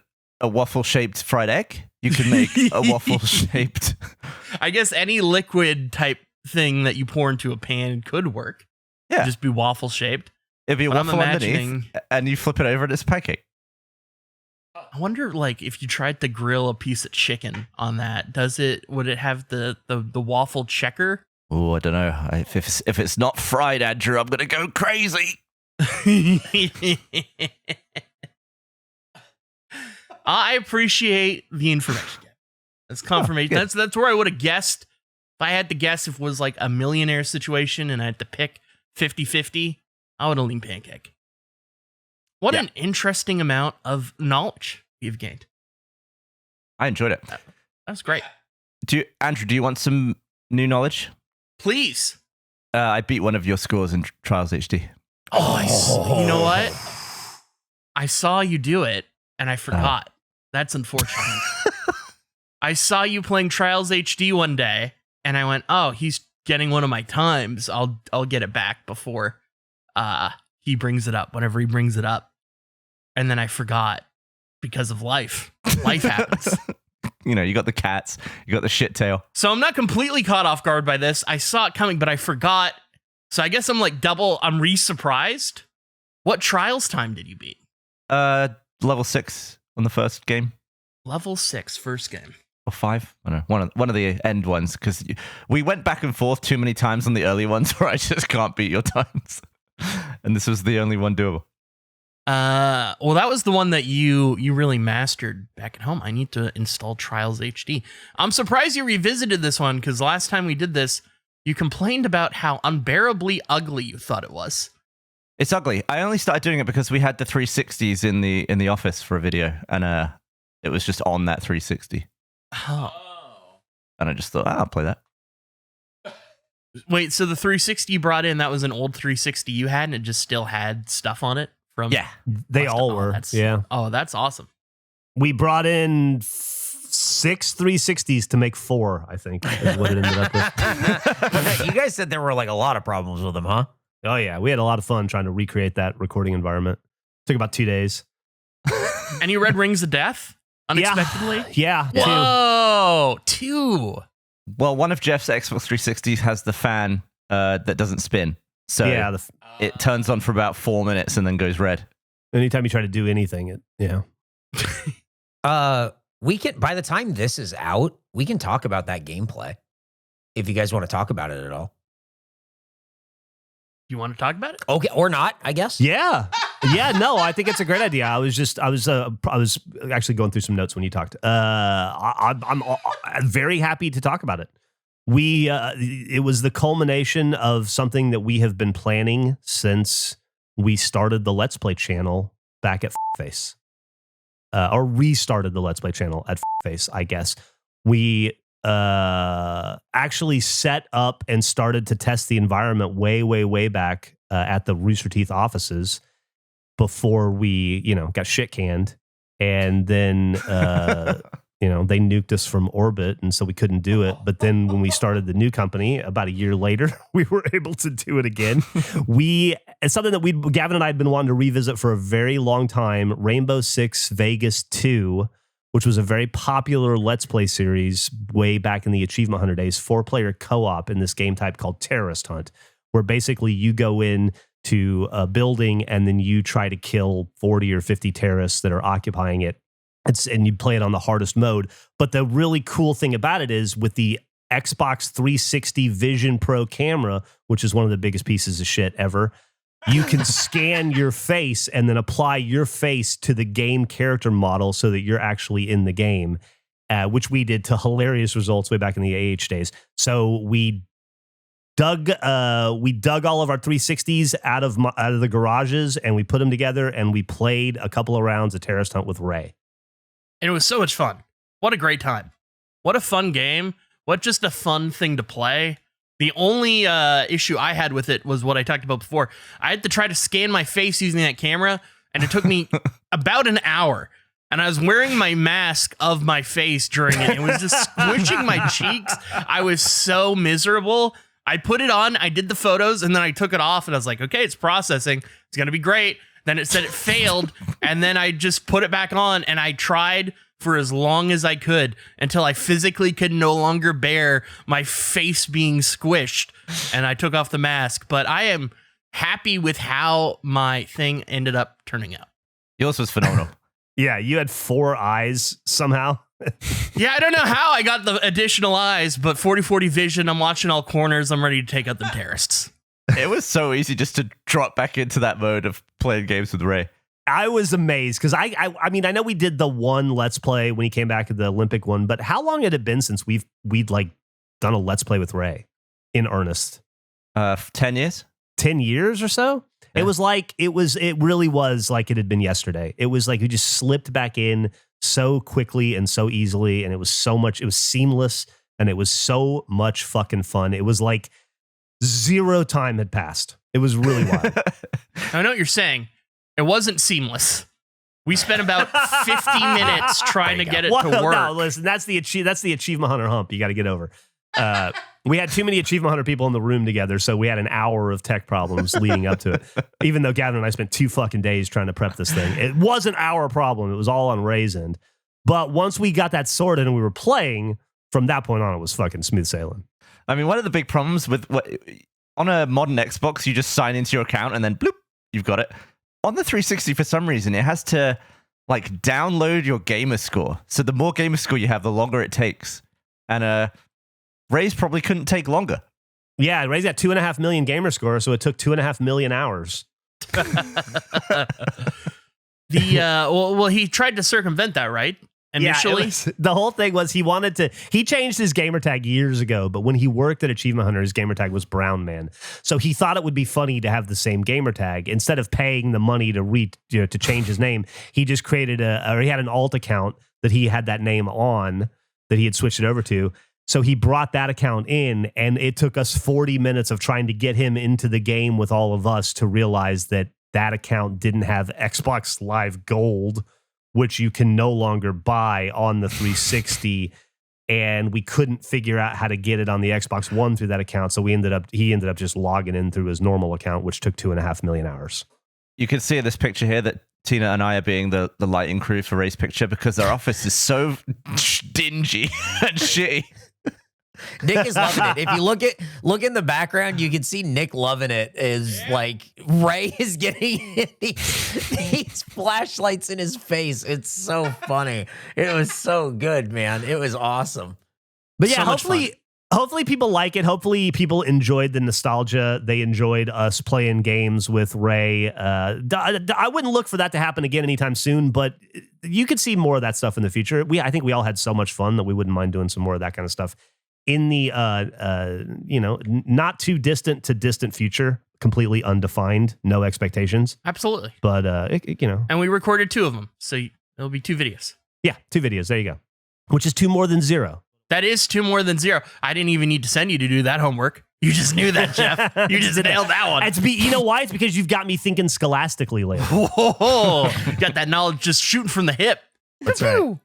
waffle-shaped fried egg. You can make a waffle-shaped... I guess any liquid type thing that you pour into a pan could work. Yeah. Just be waffle-shaped. It'd be a waffle underneath, and you flip it over and it's a pancake. I wonder, like, if you tried to grill a piece of chicken on that, would it have the waffle checker? Oh, I don't know. If it's not fried, Andrew, I'm going to go crazy. I appreciate the information. That's confirmation. Oh, that's where I would have guessed. If I had to guess if it was like a millionaire situation and I had to pick 50-50, I would have leaned pancake. What an interesting amount of knowledge you've gained. I enjoyed it. That was great. Andrew, do you want some new knowledge? Please. I beat one of your scores in Trials HD. Oh, you know what? I saw you do it, and I forgot. That's unfortunate. I saw you playing Trials HD one day, and I went, "Oh, he's getting one of my times. I'll get it back before he brings it up. Whenever he brings it up." And then I forgot because of life. Life happens. You know, you got the cats, you got the shit tail. So I'm not completely caught off guard by this. I saw it coming, but I forgot. So I guess I'm like I'm re-surprised. What Trials time did you beat? Level 6 on the first game. Level 6, first game. Or 5? I don't know. One of the end ones, because we went back and forth too many times on the early ones where I just can't beat your times. And this was the only one doable. Well, that was the one that you really mastered back at home. I need to install Trials HD. I'm surprised you revisited this one, because last time we did this, you complained about how unbearably ugly you thought it was. It's ugly. I only started doing it because we had the 360s in the office for a video, and it was just on that 360. Oh. And I just thought, I'll play that. Wait, so the 360 you brought in, that was an old 360 you had, and it just still had stuff on it? Yeah, they all were. Yeah. Oh, that's awesome. We brought in 6 360s to make 4, I think, is what it ended up with. You guys said there were like a lot of problems with them, huh? Oh, yeah. We had a lot of fun trying to recreate that recording environment. Took about 2 days. And you read Rings of Death unexpectedly? Yeah. Whoa, 2. Well, one of Geoff's Xbox 360s has the fan that doesn't spin. So yeah, it turns on for about 4 minutes and then goes red. Anytime you try to do anything, We can, by the time this is out, we can talk about that gameplay. If you guys want to talk about it at all. You want to talk about it? Okay, or not, I guess. Yeah. No, I think it's a great idea. I was actually going through some notes when you talked. I'm very happy to talk about it. It was the culmination of something that we have been planning since we started the Let's Play channel back at Face, or restarted the Let's Play channel at Face, I guess. We actually set up and started to test the environment way back at the Rooster Teeth offices before we, got shit canned. And then, they nuked us from orbit, and so we couldn't do it. But then when we started the new company about a year later, we were able to do it again. It's something that Gavin and I had been wanting to revisit for a very long time. Rainbow Six Vegas 2, which was a very popular Let's Play series way back in the Achievement Hunter days, 4-player co-op in this game type called Terrorist Hunt, where basically you go in to a building and then you try to kill 40 or 50 terrorists that are occupying it. And you play it on the hardest mode. But the really cool thing about it is with the Xbox 360 Vision Pro camera, which is one of the biggest pieces of shit ever, you can scan your face and then apply your face to the game character model so that you're actually in the game. which we did to hilarious results way back in the AH days. So we dug all of our 360s out of the garages, and we put them together, and we played a couple of rounds of Terrorist Hunt with Ray. And it was so much fun. What a great time. What a fun game. What just a fun thing to play. The only issue I had with it was what I talked about before. I had to try to scan my face using that camera, and it took me about an hour. And I was wearing my mask of my face during it. It was just squishing my cheeks. I was so miserable. I put it on, I did the photos, and then I took it off, and I was like, okay, it's processing. It's going to be great. Then it said it failed, and then I just put it back on, and I tried for as long as I could until I physically could no longer bear my face being squished, and I took off the mask. But I am happy with how my thing ended up turning out. Yours was phenomenal. Yeah, you had 4 eyes somehow. Yeah, I don't know how I got the additional eyes, but 40/40 vision, I'm watching all corners, I'm ready to take out them terrorists. It was so easy just to drop back into that mode of playing games with Ray. I was amazed because I mean, I know we did the one Let's Play when he came back to the Olympic one, but how long had it been since we'd like done a Let's Play with Ray in earnest? 10 years? 10 years or so? Yeah. It really was like it had been yesterday. It was like we just slipped back in so quickly and so easily, and it was seamless, and it was so much fucking fun. It was like zero time had passed. It was really wild. I know what you're saying. It wasn't seamless. We spent about 50 minutes trying to get it to work. No, listen, that's the Achievement Hunter hump you got to get over. We had too many Achievement Hunter people in the room together, so we had an hour of tech problems leading up to it. Even though Gavin and I spent 2 fucking days trying to prep this thing. It wasn't our problem. It was all on Ray's end. But once we got that sorted and we were playing, from that point on, it was fucking smooth sailing. I mean, one of the big problems with on a modern Xbox, you just sign into your account and then bloop, you've got it. On the 360, for some reason, it has to like download your gamer score. So the more gamer score you have, the longer it takes. And Ray's probably couldn't take longer. Yeah, Ray's got 2.5 million gamer score, so it took 2.5 million hours. He tried to circumvent that, right? Initially, yeah, the whole thing was he changed his gamer tag years ago, but when he worked at Achievement Hunter, his gamer tag was Brown Man. So he thought it would be funny to have the same gamer tag. Instead of paying the money to change his name, he just created he had an alt account that he had that name on that he had switched it over to. So he brought that account in, and it took us 40 minutes of trying to get him into the game with all of us to realize that account didn't have Xbox Live Gold, which you can no longer buy on the 360, and we couldn't figure out how to get it on the Xbox One through that account. So he ended up just logging in through his normal account, which took 2.5 million hours. You can see in this picture here that Tina and I are being the lighting crew for Ray's picture because our office is so dingy and shitty. Nick is loving it. If you look in the background, you can see Nick loving it. Is like Ray is getting these flashlights in his face. It's so funny. It was so good, man. It was awesome. But yeah, hopefully people like it. Hopefully people enjoyed the nostalgia. They enjoyed us playing games with Ray. I wouldn't look for that to happen again anytime soon, but you could see more of that stuff in the future. I think we all had so much fun that we wouldn't mind doing some more of that kind of stuff in the not too distant to distant future, completely undefined, no expectations. Absolutely. But and we recorded 2 of them, so it'll be 2 videos. Yeah, 2 videos. There you go. Which is 2 more than 0. That is 2 more than 0. I didn't even need to send you to do that homework. You just knew that, Geoff. You just nailed that one. You know why? It's because you've got me thinking scholastically lately. Whoa, got that knowledge just shooting from the hip. That's right.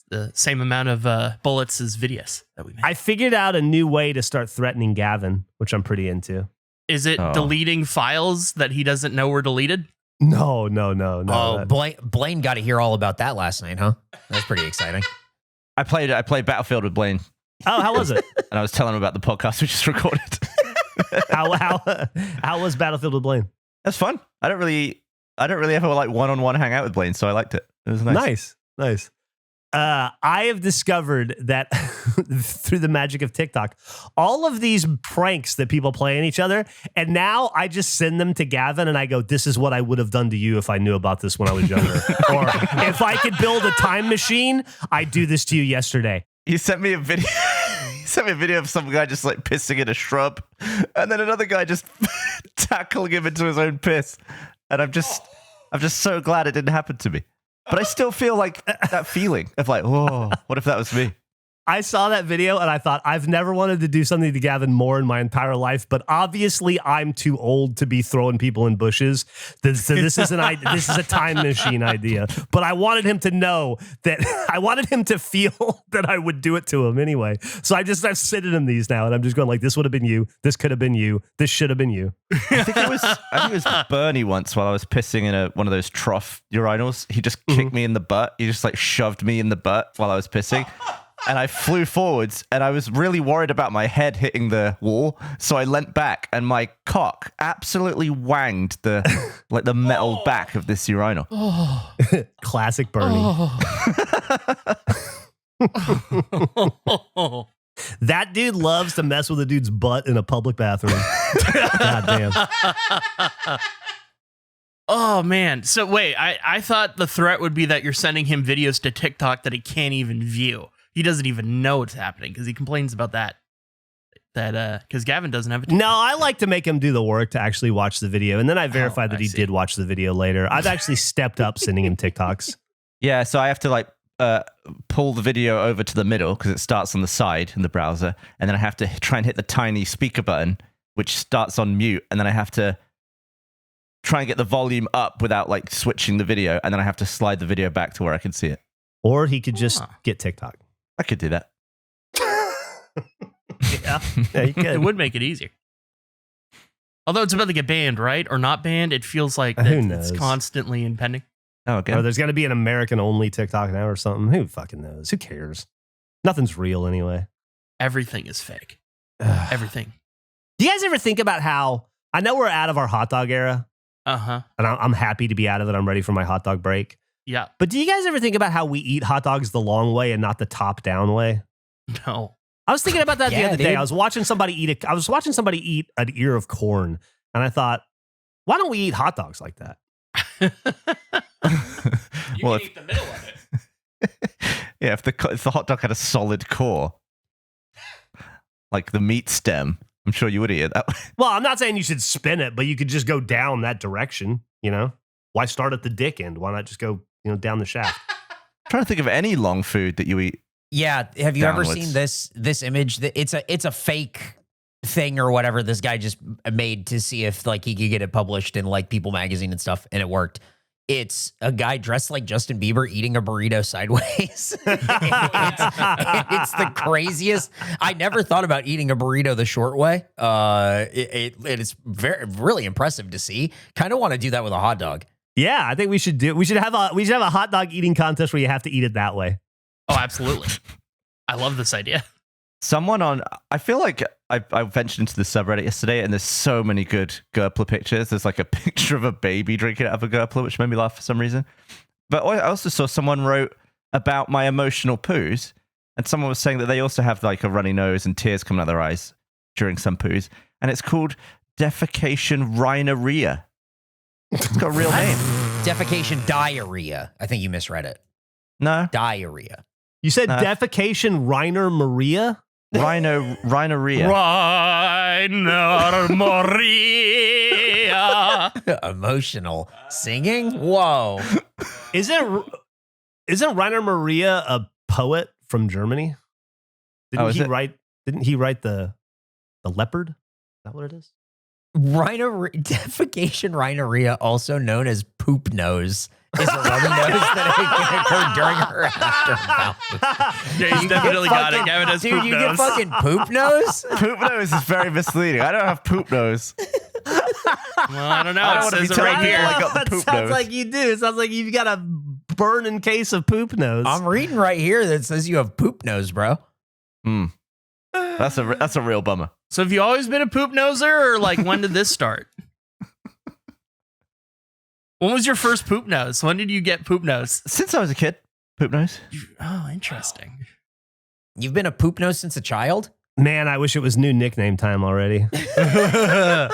The same amount of bullets as videos that we made. I figured out a new way to start threatening Gavin, which I'm pretty into. Is it deleting files that he doesn't know were deleted? No. Oh, Blaine got to hear all about that last night, huh? That's pretty exciting. I played Battlefield with Blaine. Oh, how was it? And I was telling him about the podcast we just recorded. How was Battlefield with Blaine? That's fun. I don't really ever like one-on-one hang out with Blaine, so I liked it. It was nice. Nice. I have discovered that through the magic of TikTok, all of these pranks that people play on each other, and now I just send them to Gavin and I go, this is what I would have done to you if I knew about this when I was younger. Or if I could build a time machine, I'd do this to you yesterday. You sent me a video. You sent me a video of some guy just like pissing in a shrub, and then another guy just tackling him into his own piss. And I'm just so glad it didn't happen to me. But I still feel like that feeling of like, oh, what if that was me? I saw that video and I thought, I've never wanted to do something to Gavin more in my entire life, but obviously I'm too old to be throwing people in bushes. So this is a time machine idea. But I wanted him to know that I wanted him to feel that I would do it to him anyway. So I've sending him these now, and I'm just going like, this would have been you. This could have been you. This should have been you. I think it was Bernie once while I was pissing in one of those trough urinals. He just kicked me in the butt. He just like shoved me in the butt while I was pissing. And I flew forwards, and I was really worried about my head hitting the wall. So I leant back, and my cock absolutely wanged the metal back of this urinal. Classic Bernie. That dude loves to mess with a dude's butt in a public bathroom. God damn. Oh, man. So wait, I thought the threat would be that you're sending him videos to TikTok that he can't even view. He doesn't even know what's happening because he complains about that because Gavin doesn't have it. No, I like to make him do the work to actually watch the video, and then I verify that he see. did watch the video later. I've actually stepped up sending him TikToks. Yeah, so I have to like pull the video over to the middle because it starts on the side in the browser, and then I have to try and hit the tiny speaker button, which starts on mute, and then I have to try and get the volume up without like switching the video, and then I have to slide the video back to where I can see it. Or he could just get TikTok. I could do that. Yeah, you could. It would make it easier. Although it's about to get banned, right? Or not banned, it feels like Who that knows? it's constantly impending. Oh, okay. Or there's going to be an American-only TikTok now or something. Who fucking knows? Who cares? Nothing's real anyway. Everything is fake. Everything. Do you guys ever think about how, I know we're out of our hot dog era, Uh-huh. and I'm happy to be out of it. I'm ready for my hot dog break. Yeah. But do you guys ever think about how we eat hot dogs the long way and not the top-down way? No. I was thinking about that the Yeah, other day. dude. I was watching somebody eat an ear of corn, and I thought, why don't we eat hot dogs like that? You Well, can eat the middle of it. Yeah, if the hot dog had a solid core, like the meat stem, I'm sure you would eat it that way. Well, I'm not saying you should spin it, but you could just go down that direction, you know? Why start at the dick end? Why not just go, down the shaft? I'm trying to think of any long food that you eat. Yeah, have you ever Downwards. seen this image? It's a fake thing or whatever this guy just made to see if like he could get it published in like People magazine and stuff, and it worked. It's a guy dressed like Justin Bieber eating a burrito sideways. it's the craziest. I never thought about eating a burrito the short way. It's really impressive to see. Kind of want to do that with a hot dog. Yeah, I think we should have a hot dog eating contest where you have to eat it that way. Oh, absolutely. I love this idea. I feel like I ventured into the subreddit yesterday, and there's so many good Gerpler pictures. There's like a picture of a baby drinking out of a Gerpler, which made me laugh for some reason. But I also saw someone wrote about my emotional poos, and someone was saying that they also have like a runny nose and tears coming out their eyes during some poos, and it's called defecation rhinorrhea. It's got a real name. Defecation diarrhea. I think you misread it. No, Diarrhea. You said No. defecation Reiner Maria? rhinorrhea. Rainer Maria. Emotional singing. Whoa. Isn't Reiner Maria a poet from Germany? Oh, is it? Didn't he write the Leopard? Is that what it is? Defecation rhinorrhea, also known as poop nose, is a runny nose that occurred during her aftermath. Yeah, he's definitely got it. Gavin has Dude, poop you nose. get fucking poop nose? Poop nose is very misleading. I don't have poop nose. Well, I don't know. I don't It wanna says be it right telling here. people I got the That poop sounds nose. like you do. It sounds like you've got a burning case of poop nose. I'm reading right here that says you have poop nose, bro. That's a real bummer. So have you always been a poop noser, or like when did this start? When was your first poop nose? When did you get poop nose? Since I was a kid. Poop nose. Oh, interesting. You've been a poop nose since a child? Man, I wish it was new nickname time already. I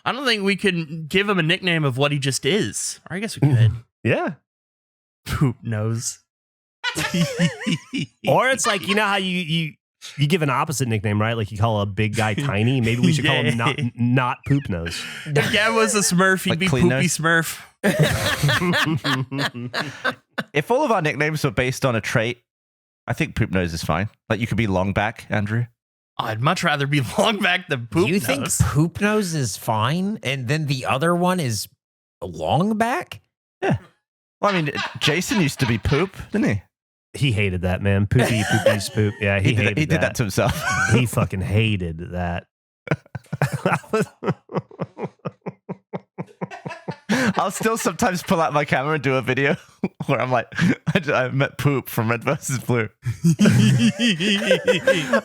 don't think we can give him a nickname of what he just is. Or I guess we could. Yeah. Poop nose. Or it's like, you know how you give an opposite nickname, right? Like you call a big guy tiny. Maybe we should call him not poop nose. If Gav was a Smurf, he'd Like be Clean Poopy Nose? Smurf. If all of our nicknames were based on a trait, I think poop nose is fine. Like you could be long back, Andrew. I'd much rather be long back than poop You nose. think poop nose is fine, and then the other one is long back? Yeah. Well, I mean, Jason used to be poop, didn't he? He hated that, man. Poopy's poop. Yeah, he hated He did that to himself. He fucking hated that. I'll still sometimes pull out my camera and do a video where I'm like, I met Poop from Red vs. Blue.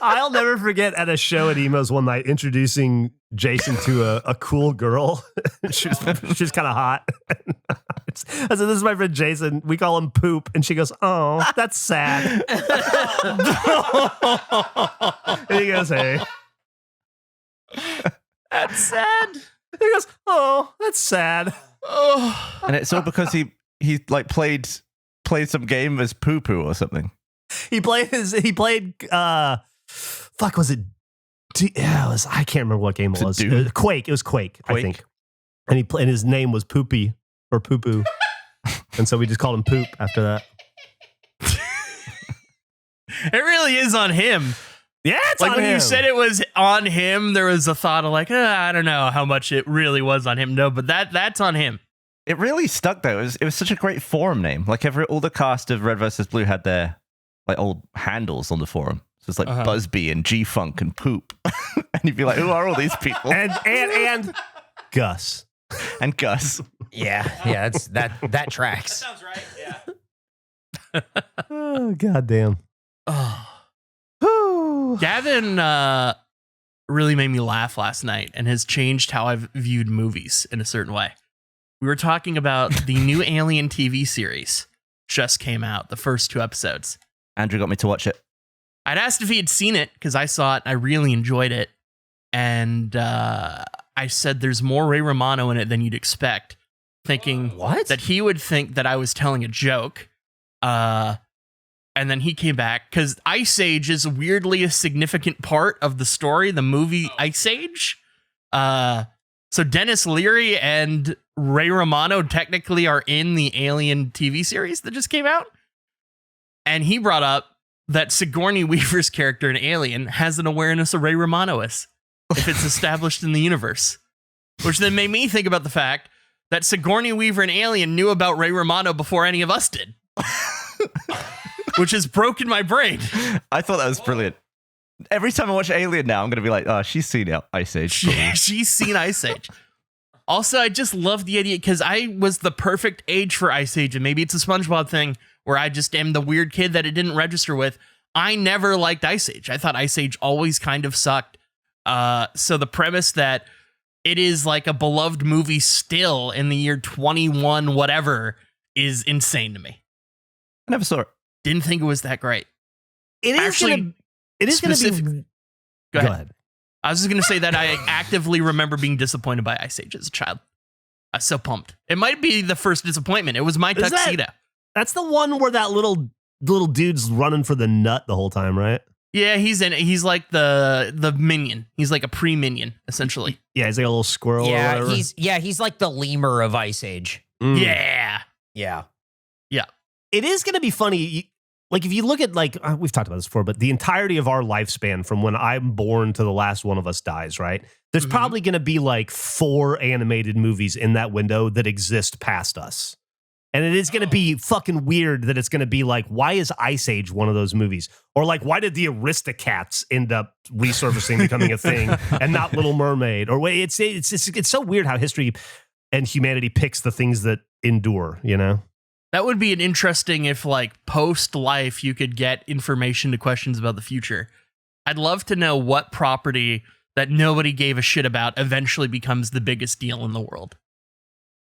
I'll never forget at a show at Emo's one night introducing Jason to a cool girl. she was kind of hot. I said, "This is my friend Jason. We call him Poop," and she goes, "Oh, that's sad." And he goes, "Hey." That's sad. He goes, "Oh, that's sad." Oh. And it's all because he like played some game as Poo Poo or something. He played fuck, was it? Yeah, I can't remember what game it was. Quake. It was Quake, I think. And and his name was Poopy or Poo Poo. And so we just called him Poop after that. It really is on him. Yeah, it's like on when him. you said it was on him, there was a thought of like, I don't know how much it really was on him. No, but that's on him. It really stuck though. It was such a great forum name. Like all the cast of Red vs. Blue had their like old handles on the forum. So it's like Busby and G Funk and Poop, and you'd be like, who are all these people? and Gus and Gus. Yeah, it's that tracks. That sounds right. Yeah. Oh goddamn. Oh. Gavin really made me laugh last night and has changed how I've viewed movies in a certain way. We were talking about the new Alien TV series just came out, the first 2 episodes. Andrew got me to watch it. I'd asked if he had seen it because I saw it and I really enjoyed it. And I said there's more Ray Romano in it than you'd expect, thinking that he would think that I was telling a joke. And then he came back because Ice Age is weirdly a significant part of the story, the movie Ice Age. So Dennis Leary and Ray Romano technically are in the Alien TV series that just came out. And he brought up that Sigourney Weaver's character in Alien has an awareness of Ray Romano is, if it's established in the universe. Which then made me think about the fact that Sigourney Weaver in Alien knew about Ray Romano before any of us did. Which has broken my brain. I thought that was brilliant. Every time I watch Alien now, I'm going to be like, oh, she's seen Ice Age. She's seen Ice Age. Also, I just love the idea because I was the perfect age for Ice Age, and maybe it's a SpongeBob thing where I just am the weird kid that it didn't register with. I never liked Ice Age. I thought Ice Age always kind of sucked. So the premise that it is like a beloved movie still in the year 21 whatever is insane to me. I never saw it. Didn't think it was that great. It is going to be. Go ahead. I was just going to say that I actively remember being disappointed by Ice Age as a child. I was so pumped. It might be the first disappointment. It was my tuxedo. That's the one where that little dude's running for the nut the whole time, right? Yeah, he's in it. He's like the minion. He's like a pre-minion, essentially. Yeah, he's like a little squirrel. Yeah, or whatever. he's like the lemur of Ice Age. Mm. Yeah. It is going to be funny. Like, if you look at, like, we've talked about this before, but the entirety of our lifespan from when I'm born to the last one of us dies, right? There's probably going to be like 4 animated movies in that window that exist past us. And it is going to be fucking weird that it's going to be like, why is Ice Age one of those movies? Or like, why did the Aristocats end up resurfacing, becoming a thing, and not Little Mermaid? Or it's so weird how history and humanity picks the things that endure, you know? That would be an interesting if, like, post-life you could get information to questions about the future. I'd love to know what property that nobody gave a shit about eventually becomes the biggest deal in the world.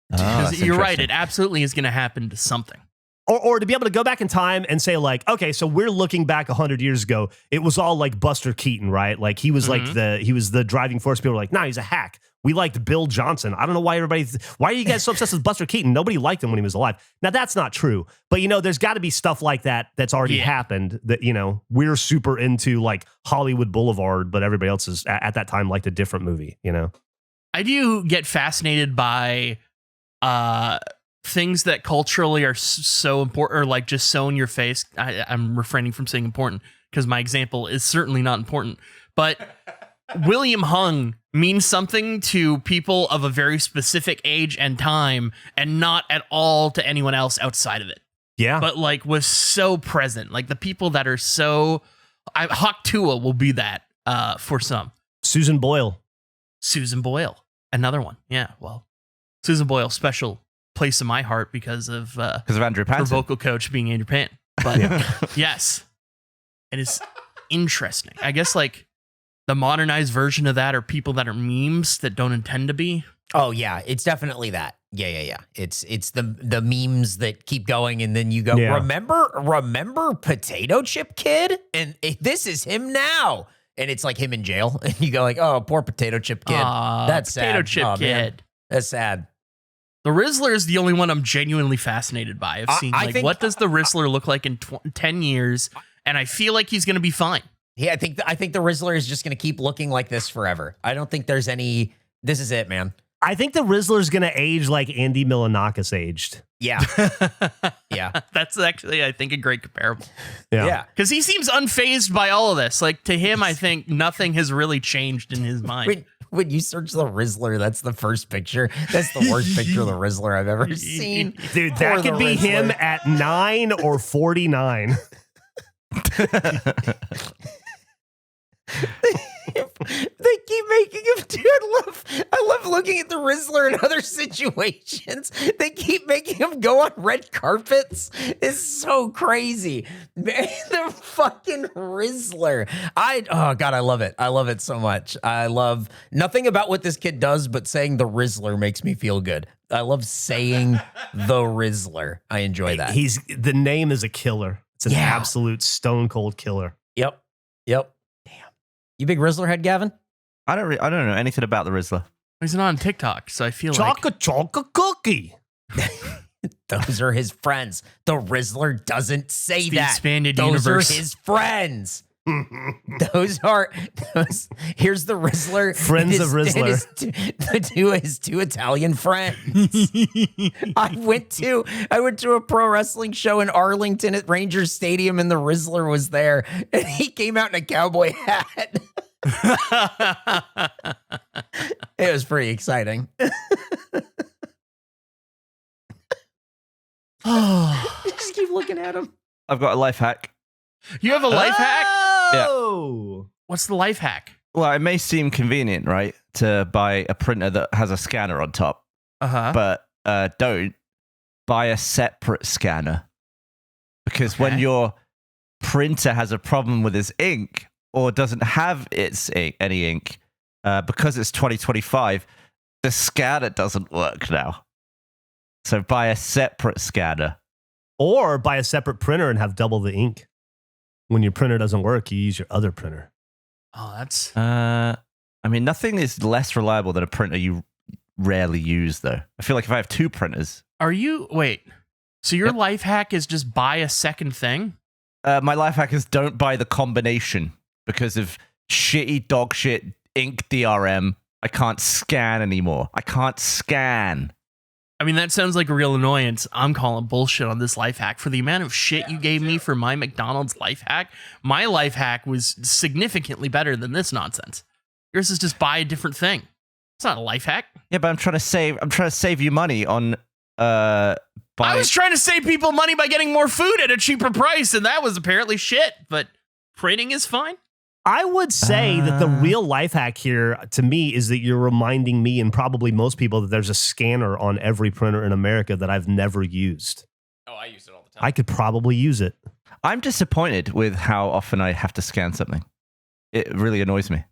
Because you're right, it absolutely is going to happen to something. or to be able to go back in time and say like, okay, so we're looking back 100 years ago. It was all like Buster Keaton, right? Like he was he was the driving force. People were like, nah, he's a hack. We liked Bill Johnson. I don't know why why are you guys so obsessed with Buster Keaton? Nobody liked him when he was alive. Now that's not true. But there's got to be stuff like that that's already happened that, we're super into like Hollywood Boulevard, but everybody else is at that time liked a different movie, I do get fascinated by things that culturally are so important, or like just so in your face. I'm refraining from saying important because my example is certainly not important. But William Hung means something to people of a very specific age and time, and not at all to anyone else outside of it. Yeah. But like was so present. Like the people that are so... Hawk Tuah will be that for some. Susan Boyle. Another one. Yeah, well, Susan Boyle, special place in my heart because of Andrew Panton. Her vocal coach being Andrew Panton. But yes, it is interesting. I guess like the modernized version of that are people that are memes that don't intend to be. Oh yeah, it's definitely that. Yeah. It's the memes that keep going, and then you go, remember Potato Chip Kid, and this is him now, and it's like him in jail, and you go like, oh, poor Potato Chip Kid. That's Potato sad. Chip Kid. Man. That's sad. The Rizzler is the only one I'm genuinely fascinated by. I've seen what does the Rizzler look like in 10 years, and I feel like he's going to be fine. Yeah, I think the Rizzler is just going to keep looking like this forever. I don't think there's any. This is it, man. I think the Rizzler's going to age like Andy Milonakis aged. Yeah. Yeah. That's actually, I think, a great comparable. Yeah. Because he seems unfazed by all of this. Like, to him, I think nothing has really changed in his mind. When you search the Rizzler, that's the first picture. That's the worst picture of the Rizzler I've ever seen. Dude, that could be him at 9 or 49. They keep making him, dude. I love looking at the Rizzler in other situations. They keep making him go on red carpets. It's so crazy. Man, the fucking Rizzler. Oh God, I love it. I love it so much. I love nothing about what this kid does, but saying the Rizzler makes me feel good. I love saying the Rizzler. I enjoy that. The name is a killer. It's an absolute stone cold killer. Yep. Damn. You big Rizzler head, Gavin? I don't know anything about the Rizzler. He's not on TikTok, so I feel Chocolate cookie. Those are his friends. The Rizzler doesn't say that. Expanded Those universe. are his friends. Those. Here's the Rizzler. Friends of Rizzler. His two Italian friends. I went to a pro wrestling show in Arlington at Rangers Stadium, and the Rizzler was there, and he came out in a cowboy hat. It was pretty exciting. Just keep looking at him. I've got a life hack. You have a life hack? Oh. What's the life hack? Well, it may seem convenient, right, to buy a printer that has a scanner on top. But don't buy a separate scanner. Because when your printer has a problem with its ink or doesn't have any ink, because it's 2025, the scanner doesn't work now. So buy a separate scanner. Or buy a separate printer and have double the ink. When your printer doesn't work, you use your other printer. Oh, that's... I mean, nothing is less reliable than a printer you rarely use, though. I feel like if I have two printers... Wait, so your life hack is just buy a second thing? My life hack is don't buy the combination because of shitty dog shit ink DRM. I can't scan anymore. I can't scan. I mean, that sounds like a real annoyance. I'm calling bullshit on this life hack. For the amount of shit you gave me for my McDonald's life hack, my life hack was significantly better than this nonsense. Yours is just buy a different thing. It's not a life hack. Yeah, but I'm trying to save you money on I was trying to save people money by getting more food at a cheaper price, and that was apparently shit, but printing is fine. I would say that the real life hack here, to me, is that you're reminding me and probably most people that there's a scanner on every printer in America that I've never used. Oh, I use it all the time. I could probably use it. I'm disappointed with how often I have to scan something. It really annoys me.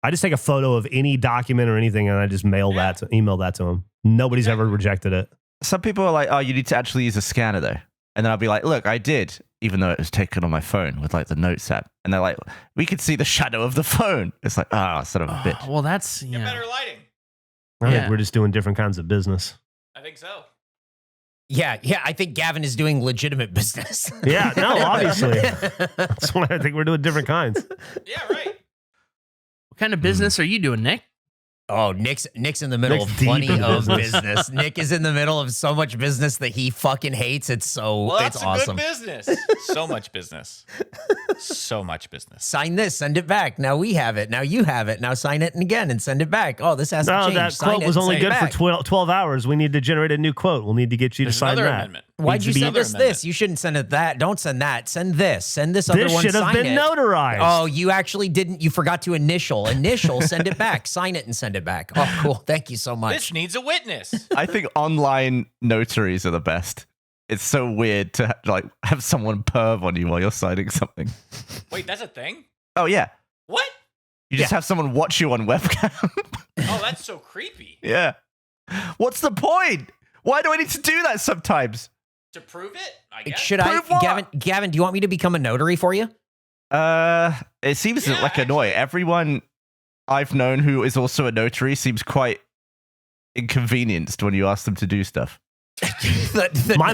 I just take a photo of any document or anything and I just email that to them. Nobody's ever rejected it. Some people are like, oh, you need to actually use a scanner, though. And then I'll be like, look, I did, even though it was taken on my phone with like the notes app. And they're like, we could see the shadow of the phone. It's like, son of a bitch. Well, that's Get better lighting. I think we're just doing different kinds of business. I think so. Yeah, I think Gavin is doing legitimate business. Yeah, no, obviously. That's why I think we're doing different kinds. Yeah, right. What kind of business are you doing, Nick? Oh, Nick's in the middle Nick's of deep plenty in of business. business. Nick is in the middle of so much business that he fucking hates. It's That's awesome. a good business. So much business. So much business. Sign this, send it back. Now we have it. Now you have it. Now sign it again and send it back. Oh, this has to No, change. that Sign quote it was and only send it good for back. 12 hours. We need to generate a new quote. We'll need to get you There's to sign another that. amendment. Why'd Needs you to be- send us Another this? You shouldn't send it that. Don't send that. Send this. Send this other This one. should have Sign been it. notarized. Oh, you actually didn't. You forgot to initial. Send it back. Sign it and send it back. Oh, cool. Thank you so much. This needs a witness. I think online notaries are the best. It's so weird to like have someone perv on you while you're signing something. Wait, that's a thing? Oh yeah, What? you just have someone watch you on webcam. Oh, that's so creepy. Yeah. What's the point? Why do I need to do that sometimes? To prove it, I guess. Should I, Prove what? Gavin? Do you want me to become a notary for you? It seems Yeah, like annoying. Everyone I've known who is also a notary seems quite inconvenienced when you ask them to do stuff. My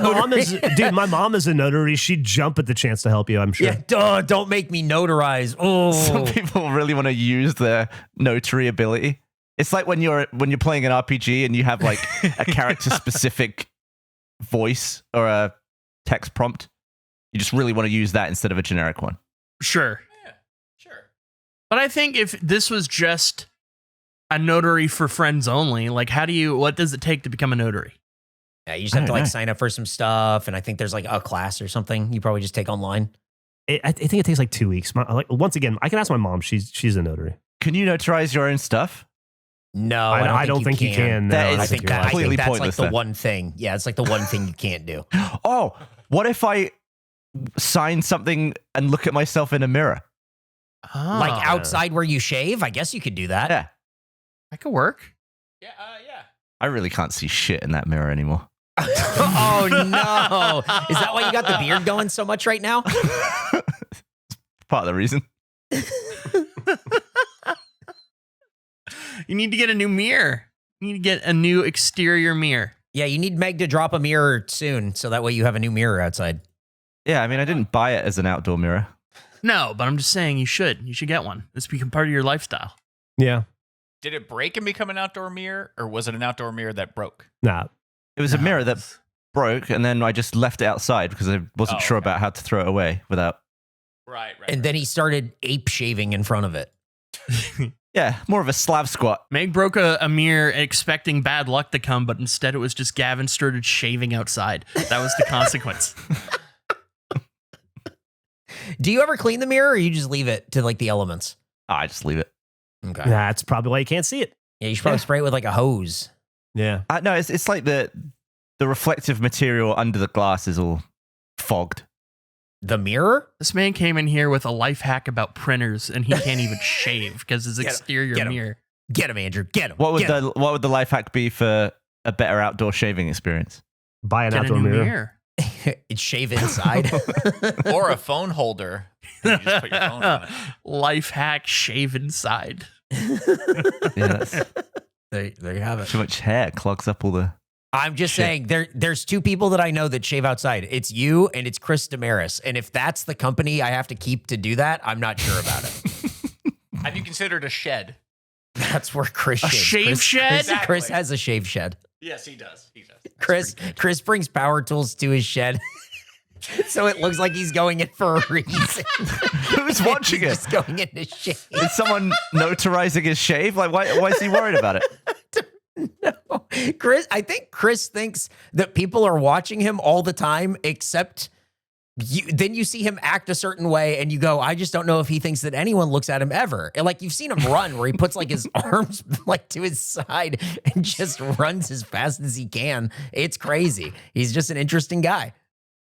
mom is a notary. She'd jump at the chance to help you, I'm sure. Yeah, duh, don't make me notarize. Oh, Some people really want to use their notary ability. It's like when you're playing an RPG and you have like a character specific voice or a text prompt. You just really want to use that instead of a generic one. Sure. Yeah, sure. But I think if this was just a notary for friends only, like what does it take to become a notary? yeah, you just have to like sign up for some stuff, and I think there's like a class or something you probably just take online. I think it takes like 2 weeks. Once again, I can ask my mom. She's a notary. Can you notarize your own stuff? No, I don't think you can. No, That is I I think think you're right. completely that's like pointless the then. one thing. Yeah, it's like the one thing you can't do. Oh, what if I sign something and look at myself in a mirror? Like outside where you shave, I guess you could do that. Yeah. that could work. Yeah, yeah. I really can't see shit in that mirror anymore. Oh no! Is that why you got the beard going so much right now? Part of the reason. You need to get a new mirror. You need to get a new exterior mirror. Yeah, you need Meg to drop a mirror soon, so that way you have a new mirror outside. Yeah, I mean, I didn't buy it as an outdoor mirror. No, but I'm just saying you should. You should get one. This become part of your lifestyle. Yeah. Did it break and become an outdoor mirror, or was it an outdoor mirror that broke? Nah. It was a mirror that broke, and then I just left it outside because I wasn't sure okay. about how to throw it away without. Right. And then he started ape shaving in front of it. Yeah, more of a Slav squat. Meg broke a mirror expecting bad luck to come, but instead it was just Gavin started shaving outside. That was the consequence. Do you ever clean the mirror, or you just leave it to like the elements? I just leave it. Okay. That's probably why you can't see it. Yeah, you should probably spray it with like a hose. Yeah. No, it's like the reflective material under the glass is all fogged. The mirror? This man came in here with a life hack about printers, and he can't even shave because his exterior Get him. mirror. Get him, Andrew. Get him. What would Get him. the life hack be for a better outdoor shaving experience? Buy an Get a outdoor new mirror. mirror. It's shave inside. Or a phone holder. You just put your phone on it. Life hack, shave inside. Yeah, that's there you have it. too much hair clogs up all the. I'm just Shit. saying there's two people that I know that shave outside. It's you and it's Chris Damaris. And if that's the company I have to keep to do that, I'm not sure about it. Have you considered a shed? That's where Chris A shaves. shave Chris, shed? Chris Exactly. has a shave shed. Yes, he does. He does. Chris brings power tools to his shed. So it looks like he's going in for a reason. Who's watching He's it? just going in to shave. Is someone notarizing his shave? Like, why is he worried about it? No. I think Chris thinks that people are watching him all the time, except then you see him act a certain way and you go, I just don't know if he thinks that anyone looks at him ever. And like you've seen him run where he puts like his arms like to his side and just runs as fast as he can. It's crazy. He's just an interesting guy.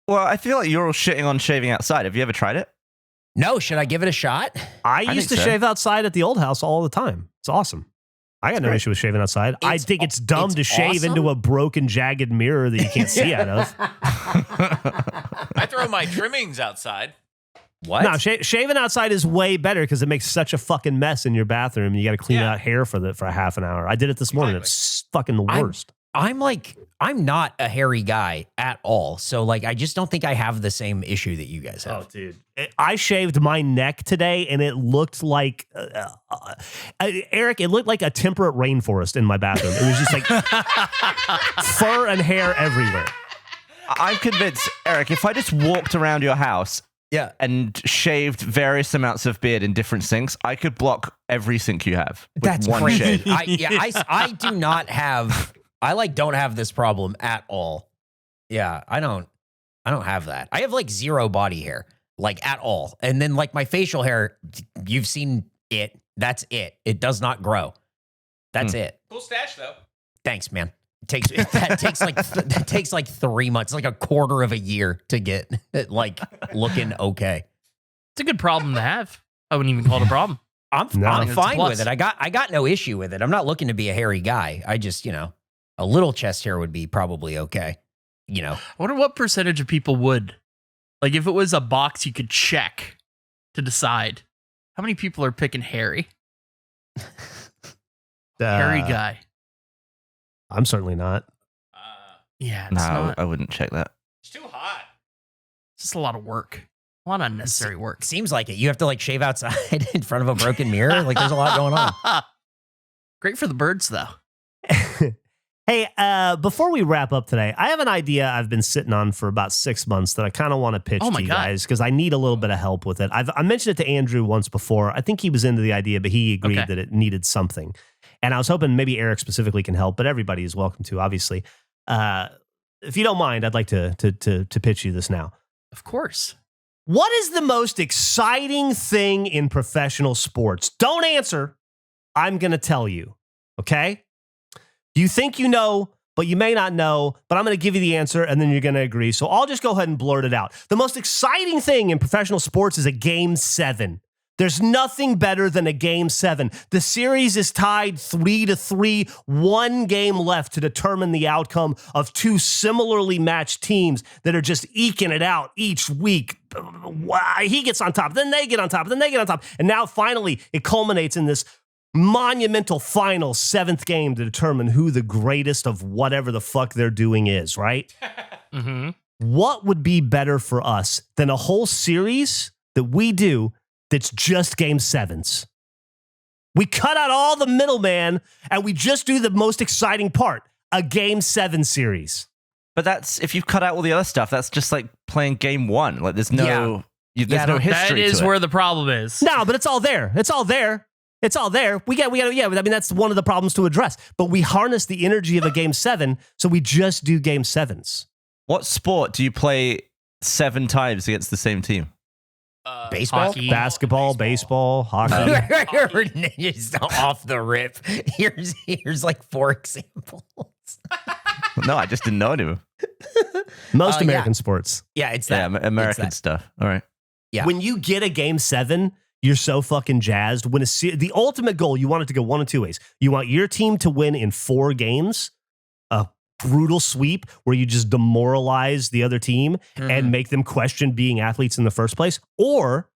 Well, I feel like you're all shitting on shaving outside. Have you ever tried it? No, should I give it a shot? I think used to so. shave outside at the old house all the time. It's awesome. I got no issue with shaving outside. I think it's dumb to shave awesome. into a broken, jagged mirror that you can't see out of. I throw my trimmings outside. What? No, shaving outside is way better because it makes such a fucking mess in your bathroom. You got to clean out hair for a half an hour. I did it this morning. It's fucking the worst. I'm not a hairy guy at all. So like, I just don't think I have the same issue that you guys have. Oh, dude. I shaved my neck today and it looked like, Eric, it looked like a temperate rainforest in my bathroom. It was just like fur and hair everywhere. I'm convinced, Eric, if I just walked around your house and shaved various amounts of beard in different sinks, I could block every sink you have with That's one crazy. shave. I do not have, don't have this problem at all. Yeah, I don't have that. I have like zero body hair, like at all. And then like my facial hair, you've seen it. That's it. It does not grow. That's it. Cool stash, though. Thanks, man. That takes like 3 months, like a quarter of a year to get it like looking okay. It's a good problem to have. I wouldn't even call it a problem. I'm it's a fine plus. with it. I got no issue with it. I'm not looking to be a hairy guy. I just, a little chest hair would be probably okay. I wonder what percentage of people would. Like if it was a box you could check to decide how many people are picking hairy. Hairy guy. I'm certainly not. Yeah, it's No, not. I wouldn't check that. It's too hot. It's just a lot of work. A lot of unnecessary work. Seems like it. You have to like shave outside in front of a broken mirror. Like there's a lot going on. Great for the birds, though. Hey, before we wrap up today, I have an idea I've been sitting on for about 6 months that I kind of want to pitch to you guys because I need a little bit of help with it. I mentioned it to Andrew once before. I think he was into the idea, but he agreed that it needed something. And I was hoping maybe Eric specifically can help, but everybody is welcome to, obviously. If you don't mind, I'd like to pitch you this now. Of course. What is the most exciting thing in professional sports? Don't answer. I'm going to tell you, okay? You think you know, but you may not know, but I'm going to give you the answer and then you're going to agree. So I'll just go ahead and blurt it out. The most exciting thing in professional sports is a Game 7. There's nothing better than a Game 7. The series is tied 3-3, 1 game left to determine the outcome of two similarly matched teams that are just eking it out each week. He gets on top, then they get on top, then they get on top. And now finally it culminates in this monumental final 7th game to determine who the greatest of whatever the fuck they're doing is, right? Mm-hmm. What would be better for us than a whole series that we do that's just Game 7s? We cut out all the middleman and we just do the most exciting part, a Game 7 series. But that's, if you've cut out all the other stuff, that's just like playing Game 1. Like there's no, there's no history. That is to it. where the problem is. No, but it's all there. It's all there. It's all there. We got, I mean, that's one of the problems to address. But we harness the energy of a Game 7, so we just do Game 7s. What sport do you play 7 times against the same team? Baseball? Hockey. Basketball, baseball, hockey. Just off the rip. Here's like 4 examples. No, I just didn't know any of them. Most American sports. Yeah, it's that. Yeah, American It's that. stuff. All right. Yeah. When you get a Game 7, you're so fucking jazzed. When the ultimate goal, you want it to go one of 2 ways. You want your team to win in 4 games, a brutal sweep where you just demoralize the other team and make them question being athletes in the first place, or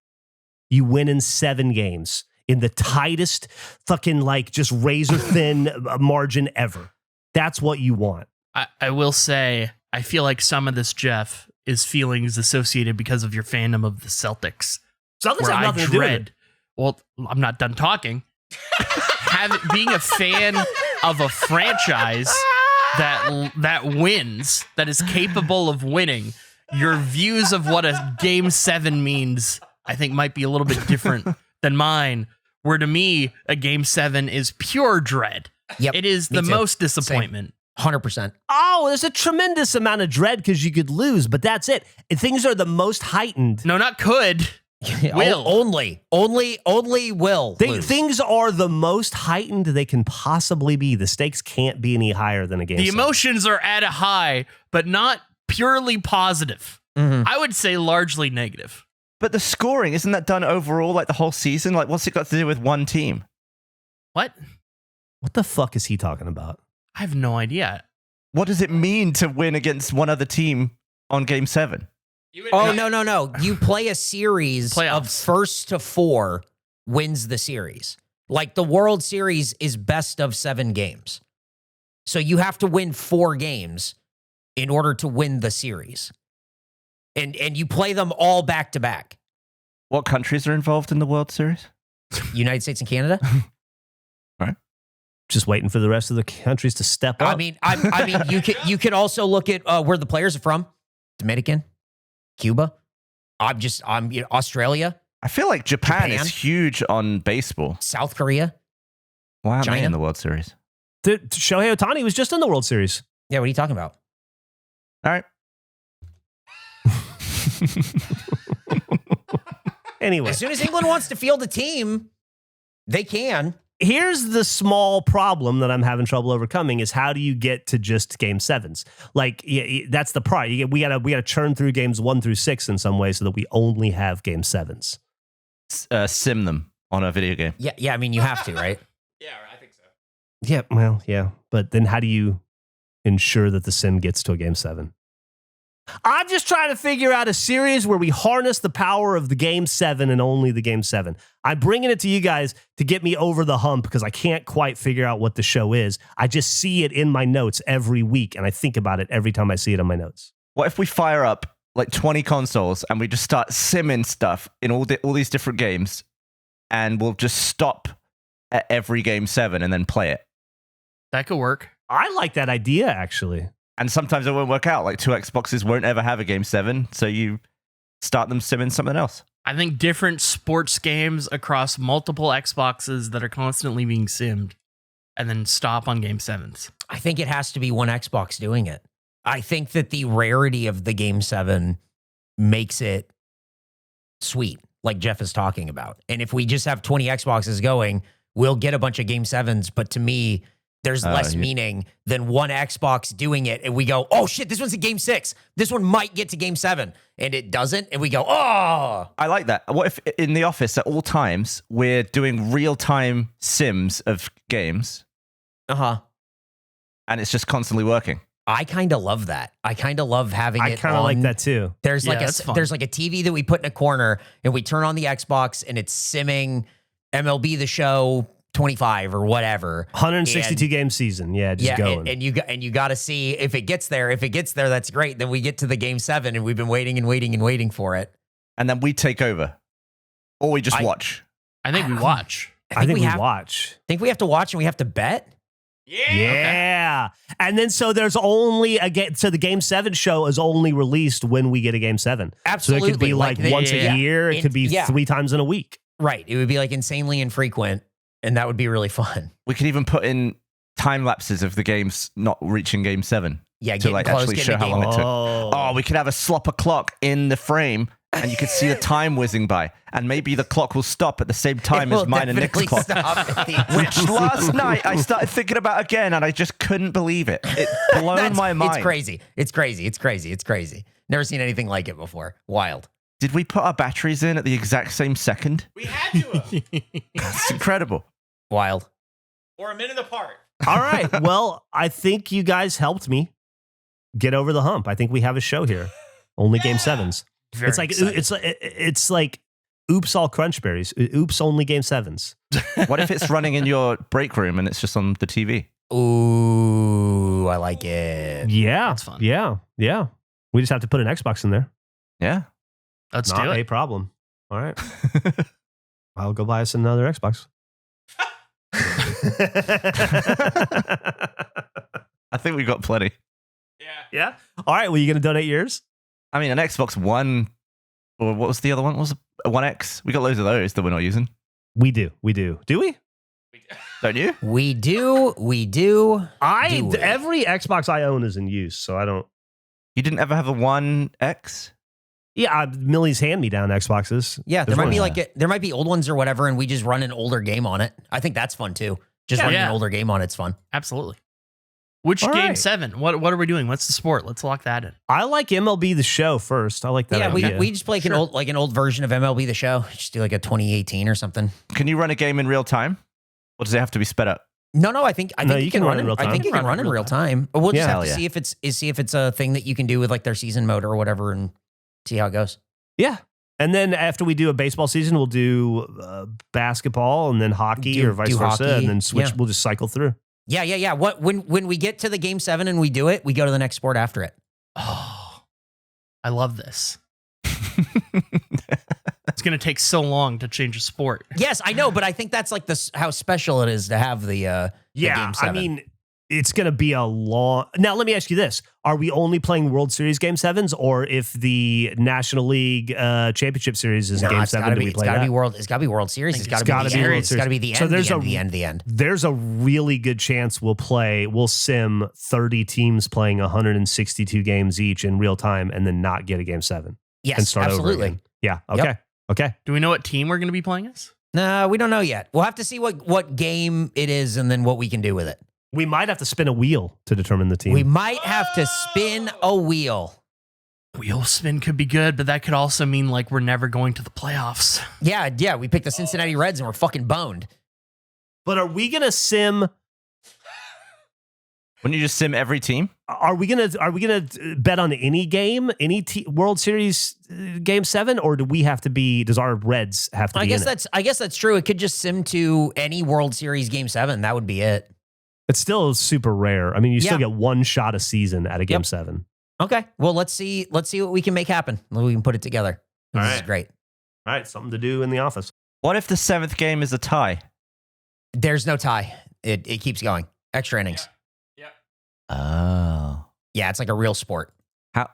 you win in 7 games in the tightest fucking like just razor thin margin ever. That's what you want. I will say, I feel like some of this, Geoff, is feelings associated because of your fandom of the Celtics. Celtics where have nothing I to do with it. dread. Well, I'm not done talking. Being a fan of a franchise that wins, that is capable of winning, your views of what a Game 7 means, I think, might be a little bit different than mine. Where to me, a Game 7 is pure dread. Yep, It is me the too. most disappointment. 100%. Oh, there's a tremendous amount of dread because you could lose, but that's it. And things are the most heightened. No, not could. Will. Only will. lose. Things are the most heightened they can possibly be. The stakes can't be any higher than a Game The 7. emotions are at a high, but not purely positive. Mhm. I would say largely negative. But the scoring, isn't that done overall, like the whole season? Like, what's it got to do with one team? What? What the fuck is he talking about? I have no idea. What does it mean to win against one other team on game 7? Oh, no. You play a series of Playoffs. first to 4 wins the series. Like the World Series is best of 7 games. So you have to win 4 games in order to win the series. And you play them all back to back. What countries are involved in the World Series? United States and Canada? Just waiting for the rest of the countries to step up. I mean, you could also look at where the players are from. Dominican, Cuba. Australia, I feel like Japan Japan? is huge on baseball. South Korea. Why aren't they China? in the World Series? Shohei Ohtani was just in the World Series. Yeah, what are you talking about? All right. Anyway, As soon as England wants to field a team, they can. here's the small problem that I'm having trouble overcoming is how do you get to just game 7s? Like that's the part. We gotta churn through games 1 through 6 in some way so that we only have game 7s. Sim them on a video game. Yeah. I mean, you have to, right? Yeah, I think so. Yeah, well, yeah. But then how do you ensure that the sim gets to a game 7? I'm just trying to figure out a series where we harness the power of the game 7 and only the game 7. I'm bringing it to you guys to get me over the hump because I can't quite figure out what the show is. I just see it in my notes every week and I think about it every time I see it in my notes. What if we fire up like 20 consoles and we just start simming stuff in all these different games and we'll just stop at every game 7 and then play it? That could work. I like that idea, actually. And sometimes it won't work out. Like 2 Xboxes won't ever have a game 7, so you start them simming something else. I think different sports games across multiple Xboxes that are constantly being simmed and then stop on game 7s. I think it has to be one Xbox doing it. I think that the rarity of the game 7 makes it sweet, like Geoff is talking about. And if we just have 20 Xboxes going, we'll get a bunch of game 7s. But to me, there's less meaning than one Xbox doing it. And we go, oh shit, this one's a game 6. This one might get to game 7. And it doesn't. And we go, oh. I like that. What if in the office at all times we're doing real-time sims of games Uh-huh. and it's just constantly working? I kind of love that. I kind of love having it I kind of like on- that too. There's Yeah, like that's fun. there's like a TV that we put in a corner and we turn on the Xbox and it's simming MLB The Show 25 or whatever. 162 game season. Yeah, just going. and you got to see if it gets there. If it gets there, that's great. Then we get to the game 7 and we've been waiting and waiting and waiting for it. And then we take over. Or we just watch. I think we watch. I think we have, watch. think we have to watch and we have to bet. Yeah. And then so there's only a game. So the game 7 show is only released when we get a game 7. Absolutely. So it could be like once yeah. a year. It could be 3 times in a week. Right. It would be like insanely infrequent and that would be really fun. We could even put in time lapses of the games not reaching game 7. Yeah, To getting like close, actually getting show the how long game. it took. Oh, we could have a slop clock in the frame and you could see the time whizzing by. And maybe the clock will stop at the same time It as will mine and Nick's definitely clock. stop at the Which last night I started thinking about again and I just couldn't believe it. It blown my mind. It's crazy. It's crazy. It's crazy. It's crazy. Never seen anything like it before. Wild. Did we put our batteries in at the exact same second? We had to That's incredible. Wild. or a minute apart. All right. Well, I think you guys helped me get over the hump. I think we have a show here. Only game 7s. Very It's like excited. it's like oops all crunch berries. Oops only game 7s. What if it's running in your break room and it's just on the TV? Ooh, I like it. Yeah. That's fun. Yeah. Yeah. We just have to put an Xbox in there. Yeah. Let's Not do a it. problem. All right. I'll go buy us another Xbox. I think we got plenty. Yeah. Yeah. All right. Well, you going to donate yours? I mean, an Xbox One, or what was the other one? What was a One X? We got loads of those that we're not using. We do. We do. Do we? Don't you? We do. Do we? Every Xbox I own is in use, so I don't. You didn't ever have a One X? Yeah, Millie's hand-me-down Xboxes. Yeah, there There's might be one. there might be old ones or whatever, and we just run an older game on it. I think that's fun too. Just running an older game on it's fun. Absolutely. Which All game right. 7? What are we doing? What's the sport? Let's lock that in. I like MLB The Show first. I like that. Yeah, idea. we just play an old version of MLB The Show. Just do like a 2018 or something. Can you run a game in real time? Or does it have to be sped up? No, I think No, you can run in real time. I think you can run in real time. But we'll just have to see if it's a thing that you can do with like their season mode or whatever, and see how it goes. Yeah. And then after we do a baseball season, we'll do basketball and then hockey or vice versa, hockey. and then switch. Yeah. We'll just cycle through. Yeah. When we get to the game 7 and we do it, we go to the next sport after it. Oh, I love this. It's going to take so long to change a sport. Yes, I know, but I think that's like how special it is to have the game 7. I mean, it's going to be a long. Now, let me ask you this: are we only playing World Series Game 7s, or if the National League Championship Series is Game 7, do we play that? It's got to be World Series. It's got to be World Series. It's got to be the end. So there's the end. There's a really good chance we'll sim 30 teams playing 162 games each in real time, and then not get a Game 7. Yes, and start absolutely. Over again. Yeah. Okay. Yep. Okay. Do we know what team we're going to be playing as? No, we don't know yet. We'll have to see what game it is and then what we can do with it. We might have to spin a wheel to determine the team. We might have to spin a wheel. Wheel spin could be good, but that could also mean like we're never going to the playoffs. Yeah. We picked the Cincinnati Reds and we're fucking boned. But are we gonna sim? Wouldn't you just sim every team? Are we gonna bet on any game, World Series Game 7, or do we have to be? Does our Reds have to be? I guess that's true. It could just sim to any World Series Game 7. That would be it. It's still super rare. I mean, you still get one shot a season at a Game 7. Okay. Well, let's see what we can make happen. We can put it together. This is great. All right, something to do in the office. What if the 7th game is a tie? There's no tie. It keeps going. Extra innings. Yeah. Oh. Yeah, it's like a real sport. How?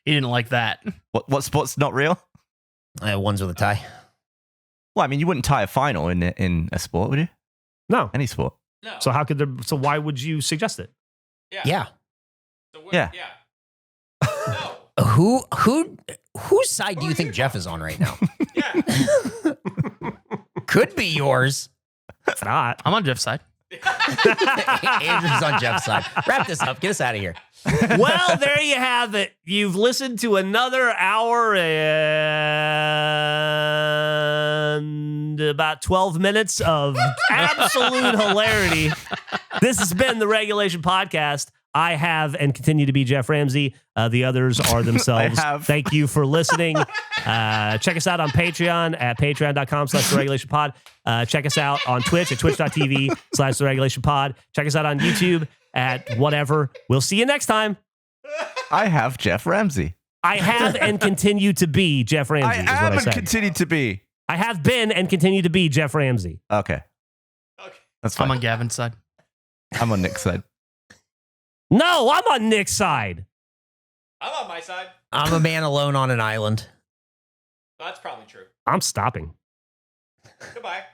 He didn't like that. What sport's not real? Ones with a tie. Well, I mean, you wouldn't tie a final in a sport, would you? No. Any sport. No. So how could there? So why would you suggest it? Yeah. So Yeah. No. Whose side do you think Geoff is on right now? Yeah. Could be yours. It's not. I'm on Geoff's side. Andrew's on Geoff's side. Wrap this up. Get us out of here. Well, there you have it. You've listened to another hour and about 12 minutes of absolute hilarity. This has been the Regulation Podcast. I have and continue to be Geoff Ramsey. The others are themselves. Thank you for listening. Check us out on Patreon at patreon.com/theregulationpod. Check us out on Twitch at twitch.tv/theregulationpod. Check us out on YouTube at whatever. We'll see you next time. I have Geoff Ramsey. I have and continue to be Geoff Ramsey. I am and continue to be. I have been and continue to be Geoff Ramsey. Okay. That's fine. I'm on Gavin's side. I'm on Nick's side. No, I'm on Nick's side. I'm on my side. I'm a man alone on an island. That's probably true. I'm stopping. Goodbye.